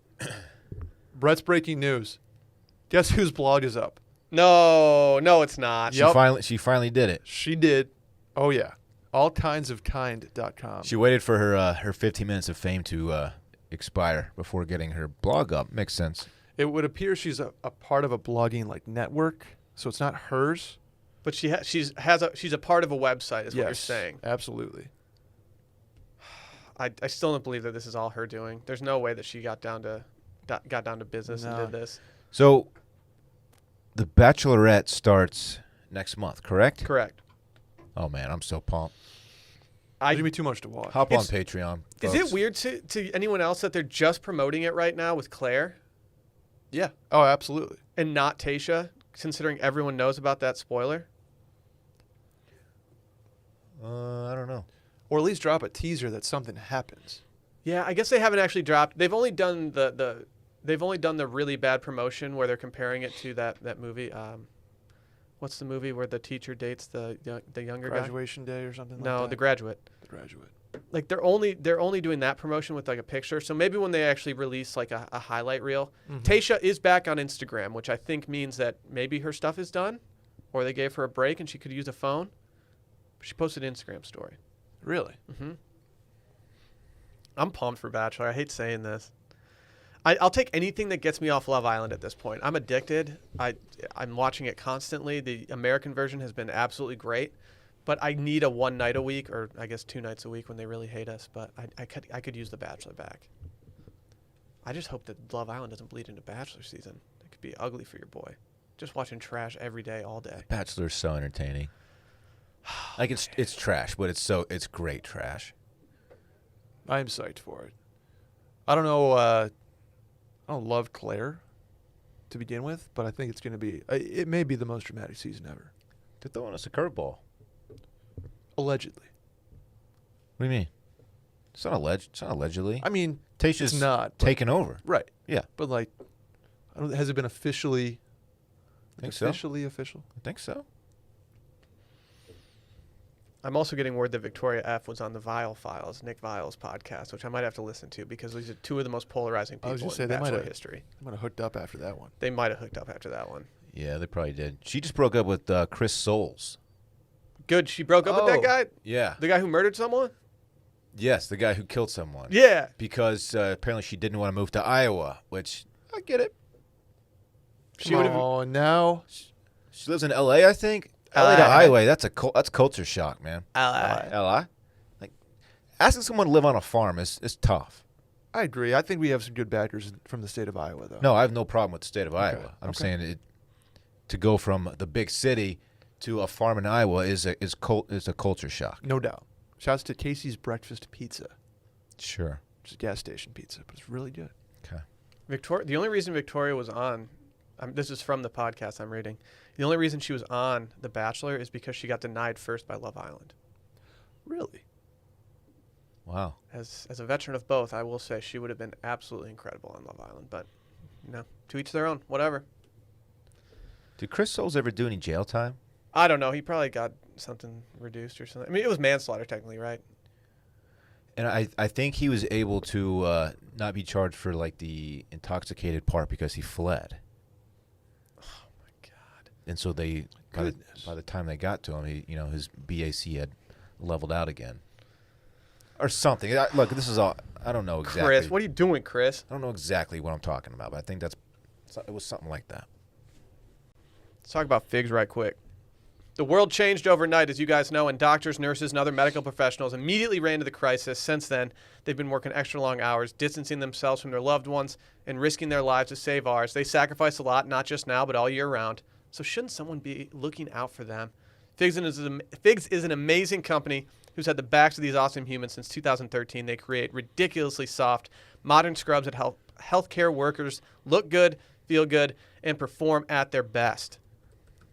Brett's breaking news. Guess whose blog is up? No, it's not. Yep. She finally did it. She did. Oh, yeah. Allkindsofkind.com. She waited for her 15 minutes of fame to expire before getting her blog up. Makes sense. It would appear she's a part of a blogging like network, so it's not hers. But she's a part of a website is what you're saying. Absolutely. I still don't believe that this is all her doing. There's no way that she got down to business and No. did this. So, The Bachelorette starts next month, correct? Correct. Oh man, I'm so pumped. There's gonna be too much to watch. Hop on It's- Patreon. Is folks. it weird to anyone else that they're just promoting it right now with Claire Yeah. Oh, absolutely. and not Tayshia, considering everyone knows about that spoiler? I don't know. Or at least drop a teaser that something happens. Yeah, I guess they haven't actually dropped. They've only done the really bad promotion where they're comparing it to that movie. What's the movie where the teacher dates the younger Graduation day or something guy? like No, that. The Graduate. The Graduate. Like they're only doing that promotion with like a picture. So maybe when they actually release like a highlight reel, Mhm. Tayshia is back on Instagram, which I think means that maybe her stuff is done, or they gave her a break and she could use a phone. She posted an Instagram story. Really? Mm-hmm. I'm pumped for Bachelor. I hate saying this. I'll take anything that gets me off Love Island at this point. I'm addicted. I'm watching it constantly. The American version has been absolutely great, but I need a one night a week, or I guess 2 nights a week when they really hate us. But I could use The Bachelor back. I just hope that Love Island doesn't bleed into Bachelor season. It could be ugly for your boy. Just watching trash every day, all day. Bachelor's so entertaining. Like it's trash, but it's great trash. I am psyched for it. I don't know. I don't love Claire to begin with, but I think it's going to be. It may be the most dramatic season ever. They're throwing us a curveball. Allegedly. What do you mean? It's not allegedly. I mean, Tayshia's it's not. But, taken over. right. Yeah. But like, has it been officially? I think so. Officially official. I think so. I'm also getting word that Victoria F. was on the Vile Files, Nick Vile's podcast, which I might have to listen to because these are two of the most polarizing I was people gonna say, in they might Bachelor have- history. I might have hooked up after that one. They might have hooked up after that one. Yeah, they probably did. She just broke up with Chris Soules. Good. She broke up with that Oh. guy? Yeah. The guy who murdered someone? Yes, the guy who killed someone. Yeah. Because apparently she didn't want to move to Iowa, which I get it. She would have. Oh, now. She lives in L.A., I think. LA to Iowa, that's culture shock, man. L.I. Like, asking someone to live on a farm is tough. I agree. I think we have some good backers from the state of Iowa, though. No, I have no problem with the state of Iowa. I'm okay. saying to go from the big city to a farm in Iowa is a culture shock. No doubt. Shouts to Casey's Breakfast Pizza. Sure. Just gas station pizza, but it's really good. Okay. The only reason Victoria was on, this is from the podcast I'm reading. The only reason she was on The Bachelor is because she got denied first by Love Island. Really? Wow. As a veteran of both, I will say she would have been absolutely incredible on Love Island. But, to each their own. Whatever. Did Chris Soules ever do any jail time? I don't know. He probably got something reduced or something. I mean, it was manslaughter technically, right? And I think he was able to not be charged for like the intoxicated part because he fled. Oh my God! And so they, by the time they got to him, his BAC had leveled out again, or something. Look, this is all I don't know exactly. Chris, what are you doing, Chris? I don't know exactly what I'm talking about, but I think it was something like that. Let's talk about figs right quick. The world changed overnight, as you guys know, and doctors, nurses, and other medical professionals immediately ran to the crisis. Since then, they've been working extra long hours, distancing themselves from their loved ones, and risking their lives to save ours. They sacrifice a lot, not just now, but all year round. So shouldn't someone be looking out for them? Figs is an amazing company who's had the backs of these awesome humans since 2013. They create ridiculously soft, modern scrubs that help healthcare workers look good, feel good, and perform at their best.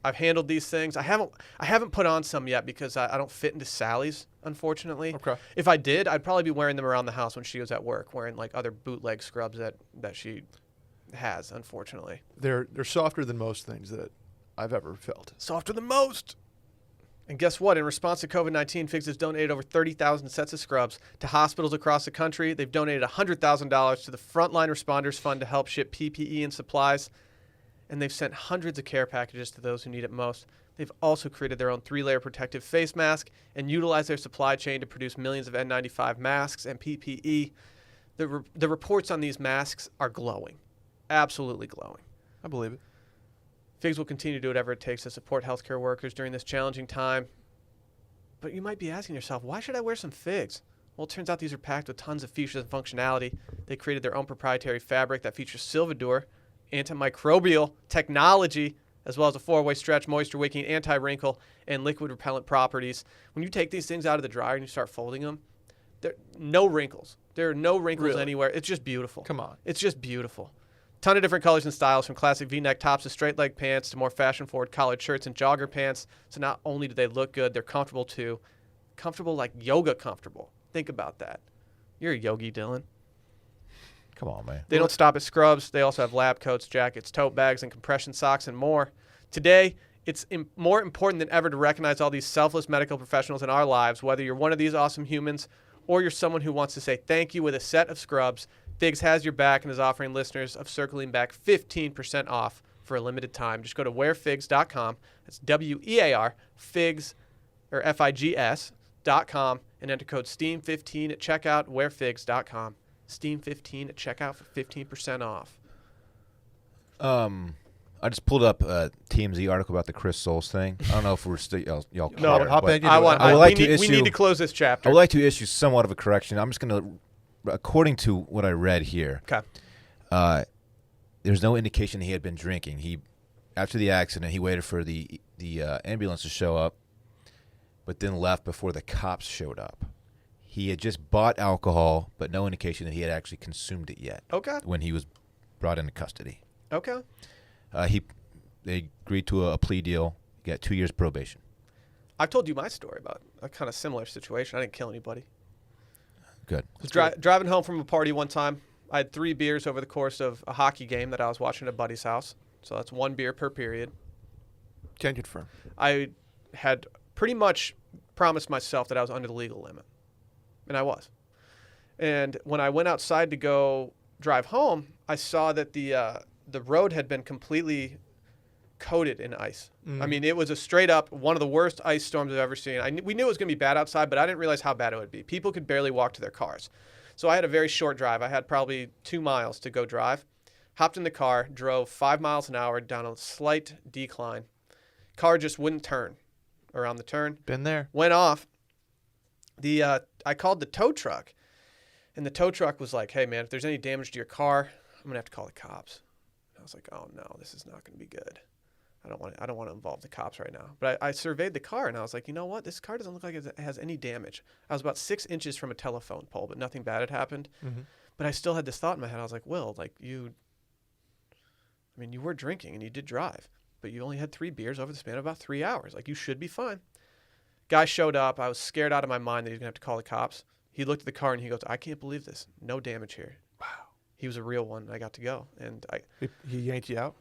I've handled these things. I haven't put on some yet because I don't fit into Sally's, unfortunately. Okay. If I did, I'd probably be wearing them around the house when she was at work, wearing like other bootleg scrubs that she has, unfortunately. They're softer than most things that I've ever felt. Softer than most. And guess what? In response to COVID-19, Figs has donated over 30,000 sets of scrubs to hospitals across the country. They've donated $100,000 to the Frontline Responders Fund to help ship PPE and supplies. And they've sent hundreds of care packages to those who need it most. They've also created their own 3-layer protective face mask and utilized their supply chain to produce millions of N95 masks and PPE. The reports on these masks are glowing. Absolutely glowing. I believe it. Figs will continue to do whatever it takes to support healthcare workers during this challenging time. But you might be asking yourself, why should I wear some Figs? Well, it turns out these are packed with tons of features and functionality. They created their own proprietary fabric that features Silvadur, antimicrobial technology, as well as a 4-way stretch, moisture-wicking, anti-wrinkle, and liquid-repellent properties. When you take these things out of the dryer and you start folding them, there are no wrinkles. There are no wrinkles Really? anywhere. It's just beautiful. Come on. It's just beautiful. Ton of different colors and styles, from classic V-neck tops to straight-leg pants to more fashion-forward collared shirts and jogger pants. So not only do they look good, they're comfortable too. Comfortable like yoga comfortable. Think about that. You're a yogi, Dylan. Come on, man. They don't stop at scrubs. They also have lab coats, jackets, tote bags, and compression socks, and more. Today, it's more important than ever to recognize all these selfless medical professionals in our lives. Whether you're one of these awesome humans or you're someone who wants to say thank you with a set of scrubs, Figs has your back and is offering listeners of Circling Back 15% off for a limited time. Just go to wearfigs.com. That's WEAR, Figs, or FIGS.com, and enter code STEAM15 at checkout, wearfigs.com. STEAM15 at checkout for 15% off. I just pulled up a TMZ article about the Chris Soules thing. I don't know if we're still y'all care. No, hop but in. We need to close this chapter. I would like to issue somewhat of a correction. I'm just going to, according to what I read here, Okay. there's no indication he had been drinking. After the accident, he waited for the ambulance to show up, but then left before the cops showed up. He had just bought alcohol, but no indication that he had actually consumed it yet. Okay. When he was brought into custody. Okay. They agreed to a plea deal. He got 2 years probation. I've told you my story about a kind of similar situation. I didn't kill anybody. Good. I was driving home from a party one time. I had 3 beers over the course of a hockey game that I was watching at a buddy's house. So that's 1 beer per period. Can confirm. I had pretty much promised myself that I was under the legal limit. And I was. And when I went outside to go drive home, I saw that the road had been completely coated in ice. I mean, it was a straight up one of the worst ice storms I've ever seen. We knew it was going to be bad outside, but I didn't realize how bad it would be. People could barely walk to their cars. So I had a very short drive. I had probably 2 miles to go drive. Hopped in the car, drove 5 miles an hour down a slight decline. Car just wouldn't turn around the turn. Been there. Went off. I called the tow truck, and the tow truck was like, "Hey, man, if there's any damage to your car, I'm going to have to call the cops." And I was like, "Oh, no, this is not going to be good." I don't want to involve the cops right now. But I surveyed the car and I was like, you know what? This car doesn't look like it has any damage. I was about 6 inches from a telephone pole, but nothing bad had happened. Mm-hmm. But I still had this thought in my head. I was like, Will, like you were drinking and you did drive, but you only had 3 beers over the span of about 3 hours. Like, you should be fine. Guy showed up. I was scared out of my mind that he was going to have to call the cops. He looked at the car and he goes, I can't believe this. No damage here. Wow. He was a real one. And I got to go. And He yanked you out?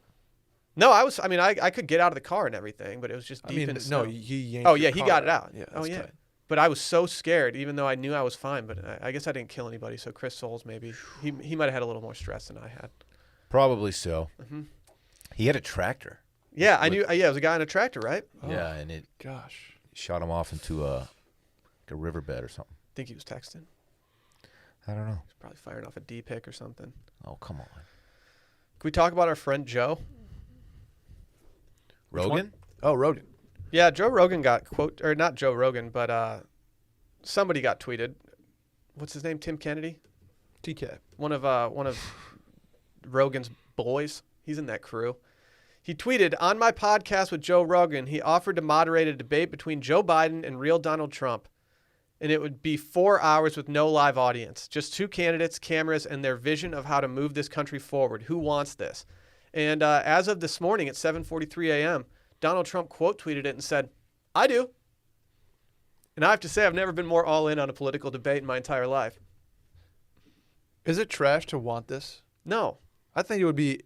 No, I could get out of the car and everything, but it was just deep in the snow. No, he yanked Oh, your yeah, he car got it out. out. Yeah, Oh, that's yeah. tight. But I was so scared, even though I knew I was fine. But I guess I didn't kill anybody. So Chris Soules, maybe he might have had a little more stress than I had. Probably so. Mm-hmm. He had a tractor. Yeah, I knew. Yeah, it was a guy on a tractor, right? Oh, Yeah, and it gosh. shot him off into a riverbed or something. I think he was texting. I don't know. He's probably firing off a D pic or something. Oh, come on. Can we talk about our friend Joe? Rogan? Oh, Rogan. Yeah, Joe Rogan got not Joe Rogan, but somebody got tweeted. What's his name? Tim Kennedy? TK. One of Rogan's boys. He's in that crew. He tweeted, on my podcast with Joe Rogan, he offered to moderate a debate between Joe Biden and real Donald Trump. And it would be 4 hours with no live audience. Just 2 candidates, cameras, and their vision of how to move this country forward. Who wants this? And as of this morning at 7:43 a.m., Donald Trump quote tweeted it and said, I do. And I have to say, I've never been more all in on a political debate in my entire life. Is it trash to want this? No, I think it would be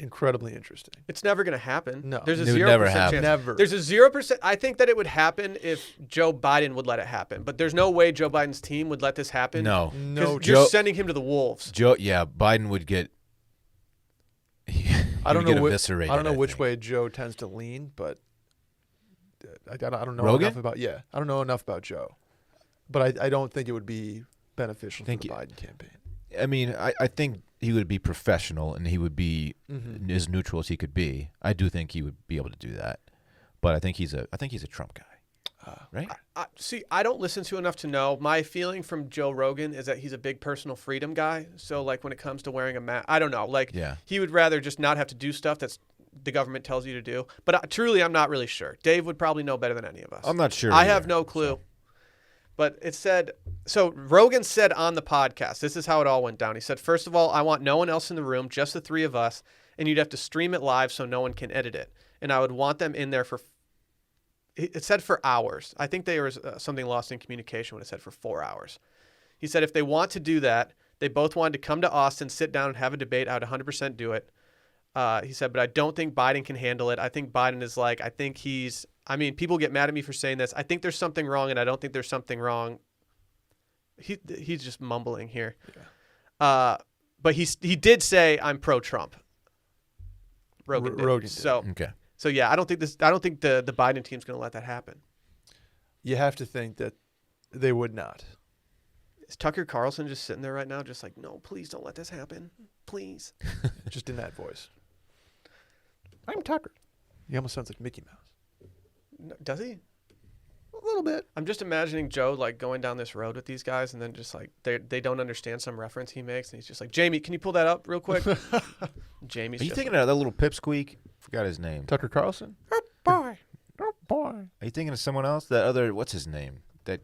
incredibly interesting. it's never going to happen. No. There's a It would 0% never happen. chance. Never. There's a 0%. I think that it would happen if Joe Biden would let it happen. But there's no way Joe Biden's team would let this happen. No. 'Cause No. you're Joe- sending him to the wolves. Biden would get. I don't get know. eviscerated, I don't know which think. way Joe tends to lean, but I don't know Rogan? enough about. Yeah, I don't know enough about Joe, but I don't think it would be beneficial for Think the you- Biden campaign. I mean, I think he would be professional and he would be Mm-hmm. as neutral as he could be. I do think he would be able to do that, but I think he's a Trump guy, right? See, I don't listen to enough to know. My feeling from Joe Rogan is that he's a big personal freedom guy. So, like, when it comes to wearing a mask, I don't know. Like, Yeah. he would rather just not have to do stuff that's the government tells you to do. But truly, I'm not really sure. Dave would probably know better than any of us. I'm not sure. I have either, no clue. so. But it said, so Rogan said on the podcast, this is how it all went down. He said, first of all, I want no one else in the room, just the 3 of us, and you'd have to stream it live so no one can edit it. And I would want them in there for, it said for hours. I think there was something lost in communication when it said for 4 hours. He said, if they want to do that, they both wanted to come to Austin, sit down and have a debate. I would 100% do it. He said, but I don't think Biden can handle it. I think Biden is like, people get mad at me for saying this. I think there's something wrong, and I don't think there's something wrong. He's just mumbling here. Yeah. But he did say I'm pro-Trump. Rogan did. Rogan did. Okay. So yeah, I don't think the Biden team's going to let that happen. You have to think that they would not. Is Tucker Carlson just sitting there right now, just like, no, please don't let this happen, please? Just in that voice. I'm Tucker. He almost sounds like Mickey Mouse. No, does he? A little bit. I'm just imagining Joe like going down this road with these guys, and then just like they don't understand some reference he makes, and he's just like, Jamie, can you pull that up real quick? Jamie's Are you just thinking like, of that little pipsqueak? Forgot his name. Tucker Carlson? oh, boy. Oh, boy. Are you thinking of someone else? That other, what's his name? That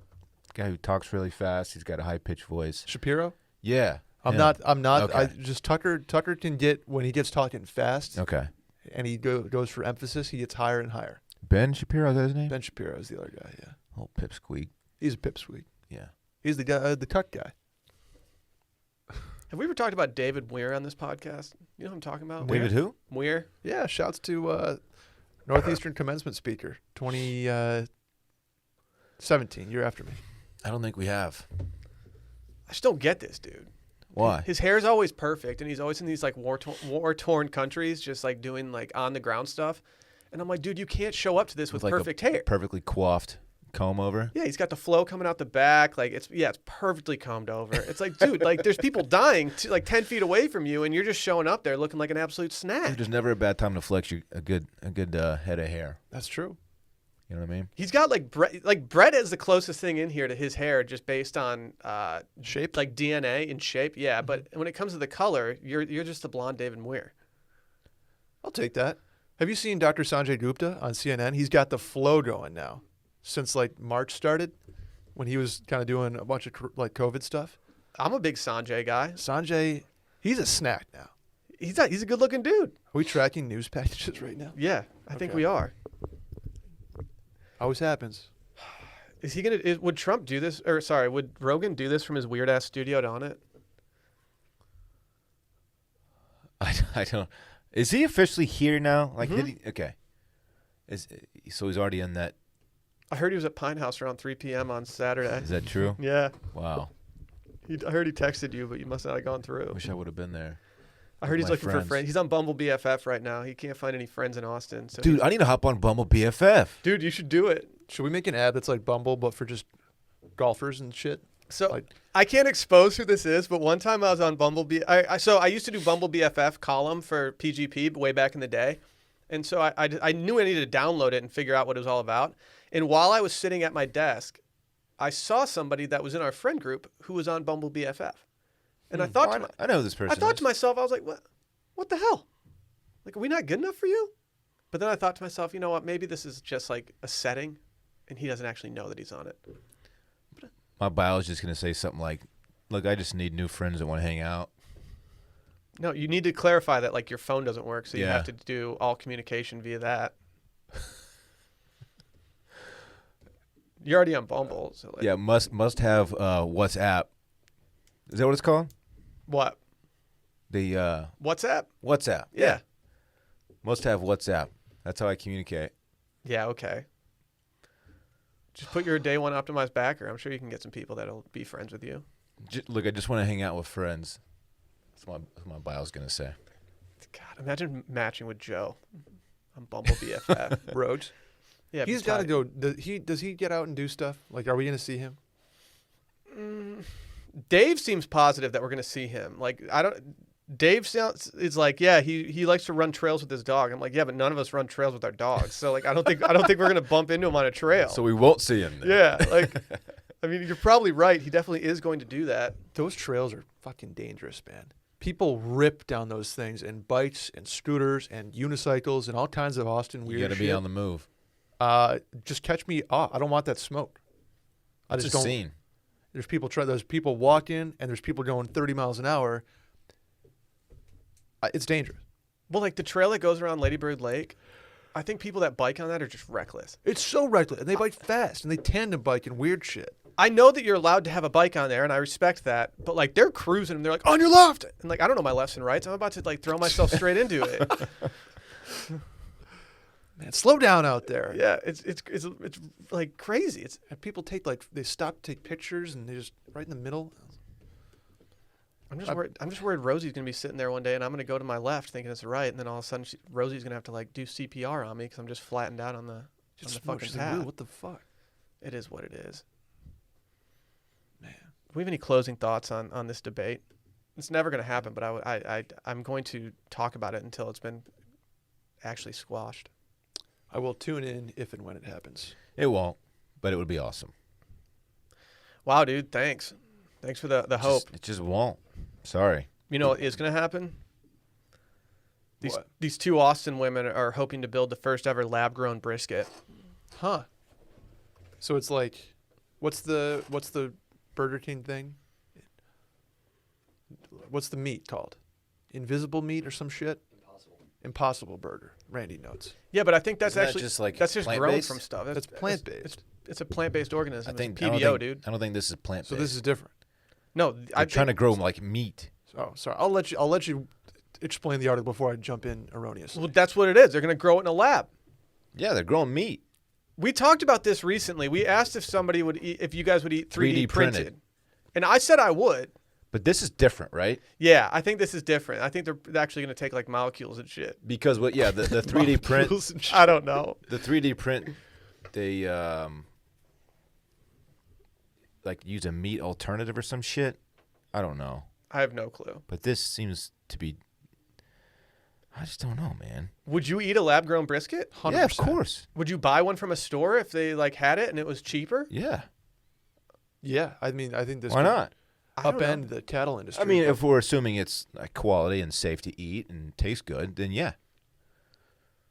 guy who talks really fast. He's got a high pitched voice. Shapiro? Yeah. I'm him. not. Okay. I just Tucker can get, when he gets talking fast Okay. and he goes for emphasis, he gets higher and higher. Ben Shapiro, is that his name? Ben Shapiro is the other guy, yeah. Oh, pipsqueak. He's a pipsqueak. Yeah. He's the guy, the cuck guy. Have we ever talked about David Muir on this podcast? You know who I'm talking about? David who? Muir. Yeah, shouts to Northeastern commencement speaker, 2017, year after me. I don't think we have. I just don't get this dude. Why? His hair is always perfect, and he's always in these like war-torn countries, just like doing like on the ground stuff. And I'm like, dude, you can't show up to this with like perfect hair. Perfectly coiffed comb over. Yeah, he's got the flow coming out the back. Like it's perfectly combed over. It's like, dude, like there's people dying like 10 feet away from you, and you're just showing up there looking like an absolute snack. There's never a bad time to flex a good head of hair. That's true. You know what I mean? He's got like Brett is the closest thing in here to his hair, just based on Shape? like DNA and shape. Yeah, but when it comes to the color, you're just the blonde David Muir. I'll take that. Have you seen Dr. Sanjay Gupta on CNN? He's got the flow going now since like March started when he was kind of doing a bunch of like COVID stuff. I'm a big Sanjay guy. Sanjay, he's a snack now. He's a good looking dude. Are we tracking news packages right now? Yeah, I think Okay. we are. Always happens. Is he gonna? Would Trump do this? Or sorry, would Rogan do this from his weird ass studio down it? I don't. Is he officially here now? Like, Mhm. did he? Okay. So he's already in that. I heard he was at Pine House around 3 p.m. on Saturday. Is that true? Yeah, Wow. I heard he texted you, but you must not have gone through. Wish I would have been there. I heard he's my looking for friends. friends. He's on Bumble BFF right now. He can't find any friends in Austin. So Dude, I need to hop on Bumble BFF. dude, you should do it. Should we make an ad that's like Bumble but for just golfers and shit? So Like- I can't expose who this is, but one time I was on Bumble so I used to do Bumble BFF column for PGP way back in the day, and so I knew I needed to download it and figure out what it was all about. And while I was sitting at my desk, I saw somebody that was in our friend group who was on Bumble BFF, and I thought I know who this person. I thought is. to myself, I was like, what the hell? Like, are we not good enough for you? But then I thought to myself, you know what? Maybe this is just like a setting, and he doesn't actually know that he's on it. My bio is just gonna say something like, "Look, I just need new friends that want to hang out." No, you need to clarify that like your phone doesn't work, so you Yeah. have to do all communication via that. You're already on Bumble, so like, Yeah, must have WhatsApp. Is that what it's called? what? The WhatsApp? WhatsApp. Yeah. Must have WhatsApp. That's how I communicate. Yeah, okay. Just put your day one optimized backer. I'm sure you can get some people that'll be friends with you. Look, I just want to hang out with friends. That's what my bio's gonna say. God, imagine matching with Joe on Bumble BFF. Roads. Yeah, He's got to go. Does he get out and do stuff? Like, are we going to see him? Dave seems positive that we're going to see him. Like, Dave is like, yeah, he likes to run trails with his dog. I'm like, yeah, but none of us run trails with our dogs. So like, I don't think we're going to bump into him on a trail. So we won't see him. Then. Yeah, like, I mean, you're probably right. He definitely is going to do that. Those trails are fucking dangerous, man. People rip down those things in bikes and scooters and unicycles and all kinds of Austin weird You got to shit. be on the move. Just catch me off. I don't want that smoke. I It's just a don't. scene. There's people walking and there's people going 30 miles an hour. It's dangerous. Well, like the trail that goes around Lady Bird Lake, I think people that bike on that are just reckless. It's so reckless, and they bike fast, and they tandem bike and weird shit. I know that you're allowed to have a bike on there, and I respect that. But like, they're cruising, and they're like, on your left, and like, I don't know my lefts and rights. I'm about to like throw myself straight into it. Man, slow down out there. Yeah, it's like crazy. It's And people they stop to take pictures, and they just right in the middle. I'm just worried Rosie's gonna be sitting there one day, and I'm gonna go to my left thinking it's right, and then all of a sudden Rosie's gonna have to like do CPR on me because I'm just flattened out on the fucking She's like, path. "Dude, what the fuck, It is what it is. man?" Do we have any closing thoughts on this debate? It's never gonna happen, but I'm going to talk about it until it's been actually squashed. I will tune in if and when it happens. It won't, but it would be awesome. Wow, dude, thanks for the hope. It just won't. Sorry. You know what is going to happen? What? These two Austin women are hoping to build the first ever lab-grown brisket. Huh? So it's like, what's the Burger King thing? What's the meat called? Invisible meat or some shit? Impossible burger. Randy notes. Yeah, but I think that's Isn't that actually just, like, that's just grown plant-based? from stuff. That's plant-based. It's a plant-based organism. I think it's PBO, dude. I don't think this is plant. So this is different. No, I'm trying to grow like meat. Oh, sorry. I'll let you explain the article before I jump in erroneously. Well, that's what it is. They're going to grow it in a lab. Yeah, they're growing meat. We talked about this recently. We asked if somebody would eat, if you guys would eat 3D 3D printed. printed. And I said I would. But this is different, right? Yeah, I think this is different. I think they're actually going to take like molecules and shit. Because the 3D print, Molecules and shit. I don't know. the 3D print, they like use a meat alternative or some shit. I don't know. I have no clue. But this seems to be. I just don't know, man. Would you eat a lab-grown brisket? 100%. Yeah, of course. Would you buy one from a store if they like had it and it was cheaper? Yeah. Yeah, I mean, I think this Why could not? I don't know. upend the cattle industry. I mean, if we're assuming it's quality and safe to eat and tastes good, then yeah.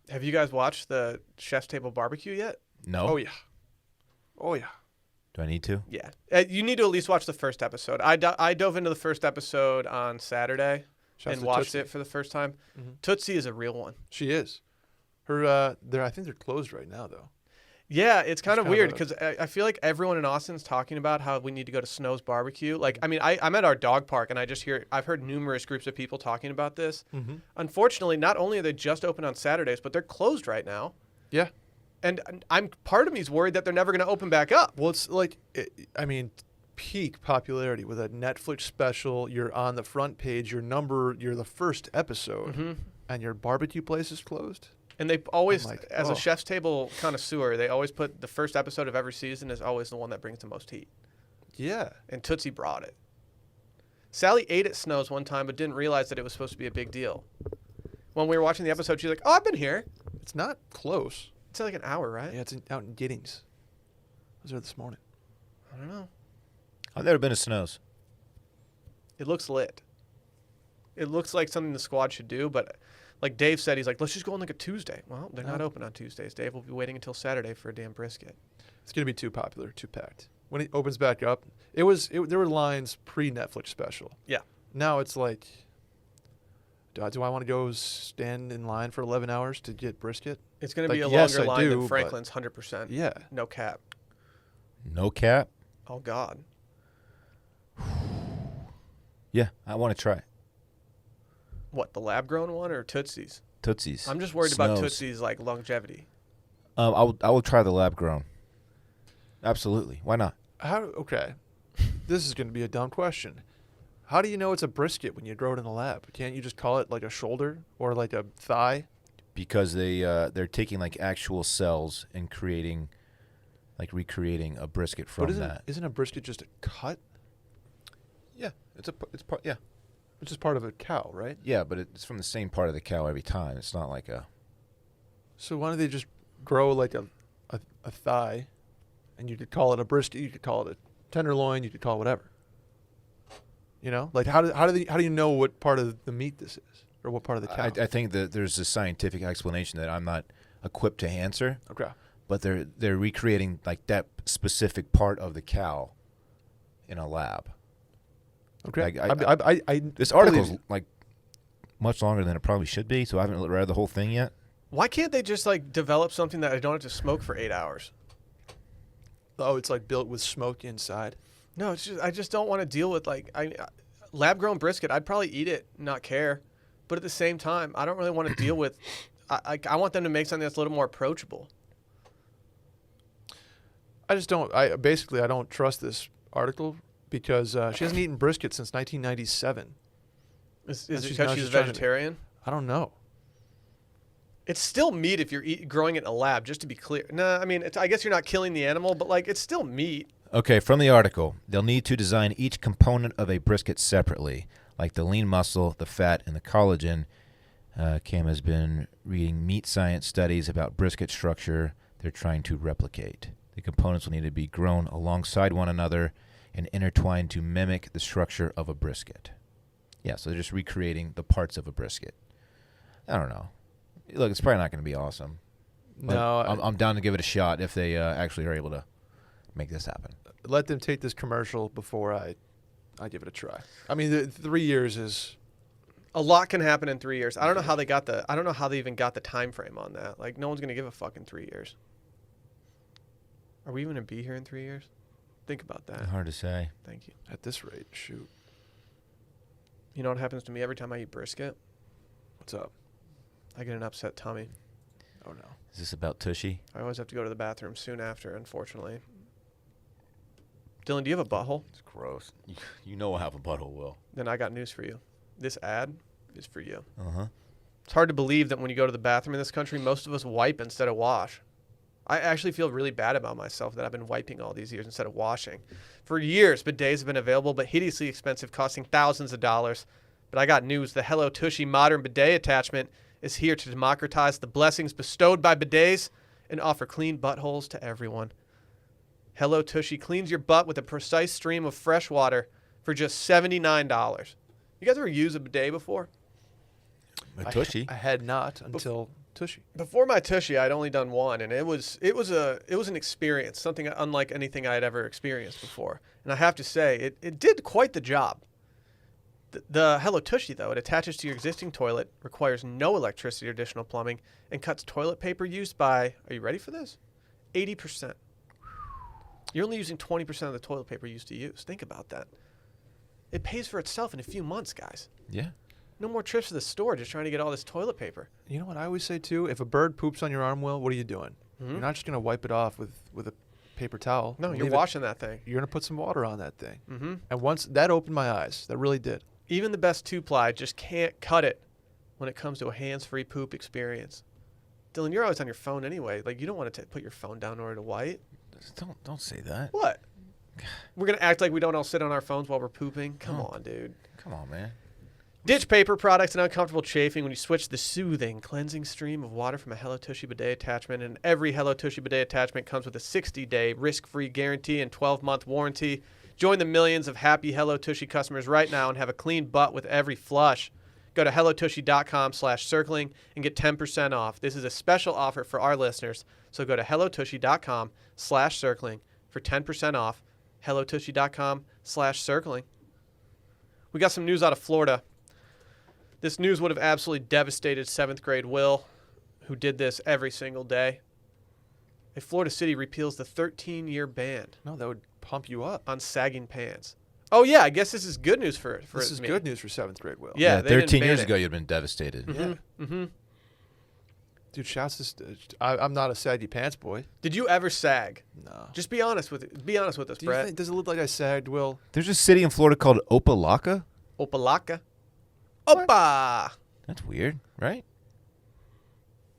Have you guys watched the Chef's Table Barbecue yet? No. Oh yeah. Oh yeah. Do I need to? Yeah. You need to at least watch the first episode. I dove into the first episode on Saturday Shouts and to watched Tootsie. it for the first time. Mhm. Tootsie is a real one. She is. Her I think they're closed right now though. Yeah, it's kind of kind of weird a- because I feel like everyone in Austin's talking about how we need to go to Snow's Barbecue. Like, I mean, I'm at our dog park and I've heard numerous groups of people talking about this. Mm-hmm. Unfortunately, not only are they just open on Saturdays, but they're closed right now. Yeah. And part of me is worried that they're never going to open back up. Well, it's like peak popularity with a Netflix special. You're on the front page. You're the first episode, Mm-hmm. and your barbecue place is closed. And they always, I'm like, as oh. a Chef's Table connoisseur, they always put the first episode of every season is always the one that brings the most heat. Yeah. And Tootsie brought it. Sally ate at Snow's one time, but didn't realize that it was supposed to be a big deal. When we were watching the episode, she's like, "Oh, I've been here. It's not close. It's like an hour, right?" Yeah, it's out in Giddings. I was there this morning. I don't know. I've never been to Snow's. It looks lit. It looks like something the squad should do, but like Dave said, he's like, let's just go on like a Tuesday. Well, they're not No. open on Tuesdays. Dave will be waiting until Saturday for a damn brisket. It's gonna be too popular, too packed. When it opens back up, there were lines pre-Netflix special. Yeah. Now it's like, do I want to go stand in line for 11 hours to get brisket? It's going to be a Like, yes, longer I line do, than but- Franklin's, 100%. Yeah. No cap. No cap? Oh, God. Yeah, I want to try it. What, the lab-grown one or Tootsie's? Tootsie's. I'm just worried about Snow's. Tootsie's, like, longevity. I will try the lab grown. Absolutely. Why not? Okay. This is going to be a dumb question. How do you know it's a brisket when you grow it in the lab? Can't you just call it like a shoulder or like a thigh? Because they're taking like actual cells and recreating a brisket from But that. isn't a brisket just a cut? Yeah, it's part. Yeah, It's just part of a cow, right? yeah, but it's from the same part of the cow every time. It's not like a. So why don't they just grow like a thigh, and you could call it a brisket, you could call it a tenderloin, you could call it whatever. You know, like how do you know what part of the meat this is or what part of the cow? I think that there's a scientific explanation that I'm not equipped to answer, Okay. but they're recreating like that specific part of the cow in a lab. Okay. I- This article's like much longer than it probably should be, so I haven't read the whole thing yet. Why can't they just, like, develop something that I don't have to smoke for 8 hours? Oh, it's like built with smoke inside. No, it's just I just don't want to deal with, like, lab-grown brisket. I'd probably eat it, not care. But at the same time, I don't really want to deal with I want them to make something that's a little more approachable. I just don't. I don't trust this article because she hasn't eaten brisket since 1997. Is And it she's because now she's a just trying to- vegetarian? I don't know. It's still meat if you're growing it in a lab, just to be clear. Nah, I mean, I guess you're not killing the animal, but, like, it's still meat. Okay, from the article, they'll need to design each component of a brisket separately, like the lean muscle, the fat, and the collagen. Cam has been reading meat science studies about brisket structure they're trying to replicate. The components will need to be grown alongside one another and intertwined to mimic the structure of a brisket. Yeah, so they're just recreating the parts of a brisket. I don't know. Look, it's probably not going to be awesome. but No, I'm down to give it a shot if they actually are able to make this happen. let them take this commercial before I give it a try. I mean, the 3 years is. A lot can happen in 3 years. I don't know how they even got the time frame on that. Like, no one's gonna give a fucking 3 years. Are we even gonna be here in 3 years? Think about that. Hard to say. Thank you. At this rate, shoot. You know what happens to me every time I eat brisket? What's up? I get an upset tummy. Oh no. Is this about Tushy? I always have to go to the bathroom soon after, unfortunately. Dylan, do you have a butthole? It's gross. You know I have a butthole, Will. Then I got news for you. This ad is for you. Uh-huh. It's hard to believe that when you go to the bathroom in this country, most of us wipe instead of wash. I actually feel really bad about myself that I've been wiping all these years instead of washing. For years, bidets have been available, but hideously expensive, costing thousands of dollars. But I got news. The Hello Tushy modern bidet attachment is here to democratize the blessings bestowed by bidets and offer clean buttholes to everyone. Hello Tushy cleans your butt with a precise stream of fresh water for just $79. You guys ever used a bidet before? A Tushy. I had not until Tushy. Before my Tushy, I'd only done one, and it was an experience, something unlike anything I had ever experienced before. And I have to say, it did quite the job. The Hello Tushy, though, it attaches to your existing toilet, requires no electricity or additional plumbing, and cuts toilet paper use by, are you ready for this? 80%. You're only using 20% of the toilet paper you used to use. Think about that. It pays for itself in a few months, guys. Yeah. No more trips to the store just trying to get all this toilet paper. You know what I always say too? If a bird poops on your arm, Will, what are you doing? You're not just gonna wipe it off with a paper towel. No, you're Leave it. washing that thing. You're gonna put some water on that thing. Mm-hmm. And once that opened my eyes, that really did. Even the best two-ply just can't cut it when it comes to a hands-free poop experience. Dylan, you're always on your phone anyway. Like, you don't want to put your phone down in order to wipe. Don't say that. What? We're going to act like we don't all sit on our phones while we're pooping? Come No. on, dude. Come on, man. Ditch paper products and uncomfortable chafing when you switch the soothing, cleansing stream of water from a Hello Tushy bidet attachment. And every Hello Tushy bidet attachment comes with a 60-day risk-free guarantee and 12-month warranty. Join the millions of happy Hello Tushy customers right now and have a clean butt with every flush. Go to hellotushy.com/circling and get 10% off. This is a special offer for our listeners. So go to hellotushy.com/circling for 10% off. hellotushy.com/circling. We got some news out of Florida. This news would have absolutely devastated 7th grade Will, who did this every single day. A Florida city repeals the 13-year ban No, that would pump you up. on sagging pants. Oh, yeah, I guess this is good news for This is me. good news for 7th grade Will. Yeah, they didn't 13 ban years it. ago, you'd been devastated. Yeah. Mm-hmm. Dude, shouts to I'm not a saggy pants boy. Did you ever sag? No. Just be honest with us, Do you Brett. think, does it look like I sagged, Will? There's a city in Florida called Opelika. Opalaka. What? Opa! That's weird, right?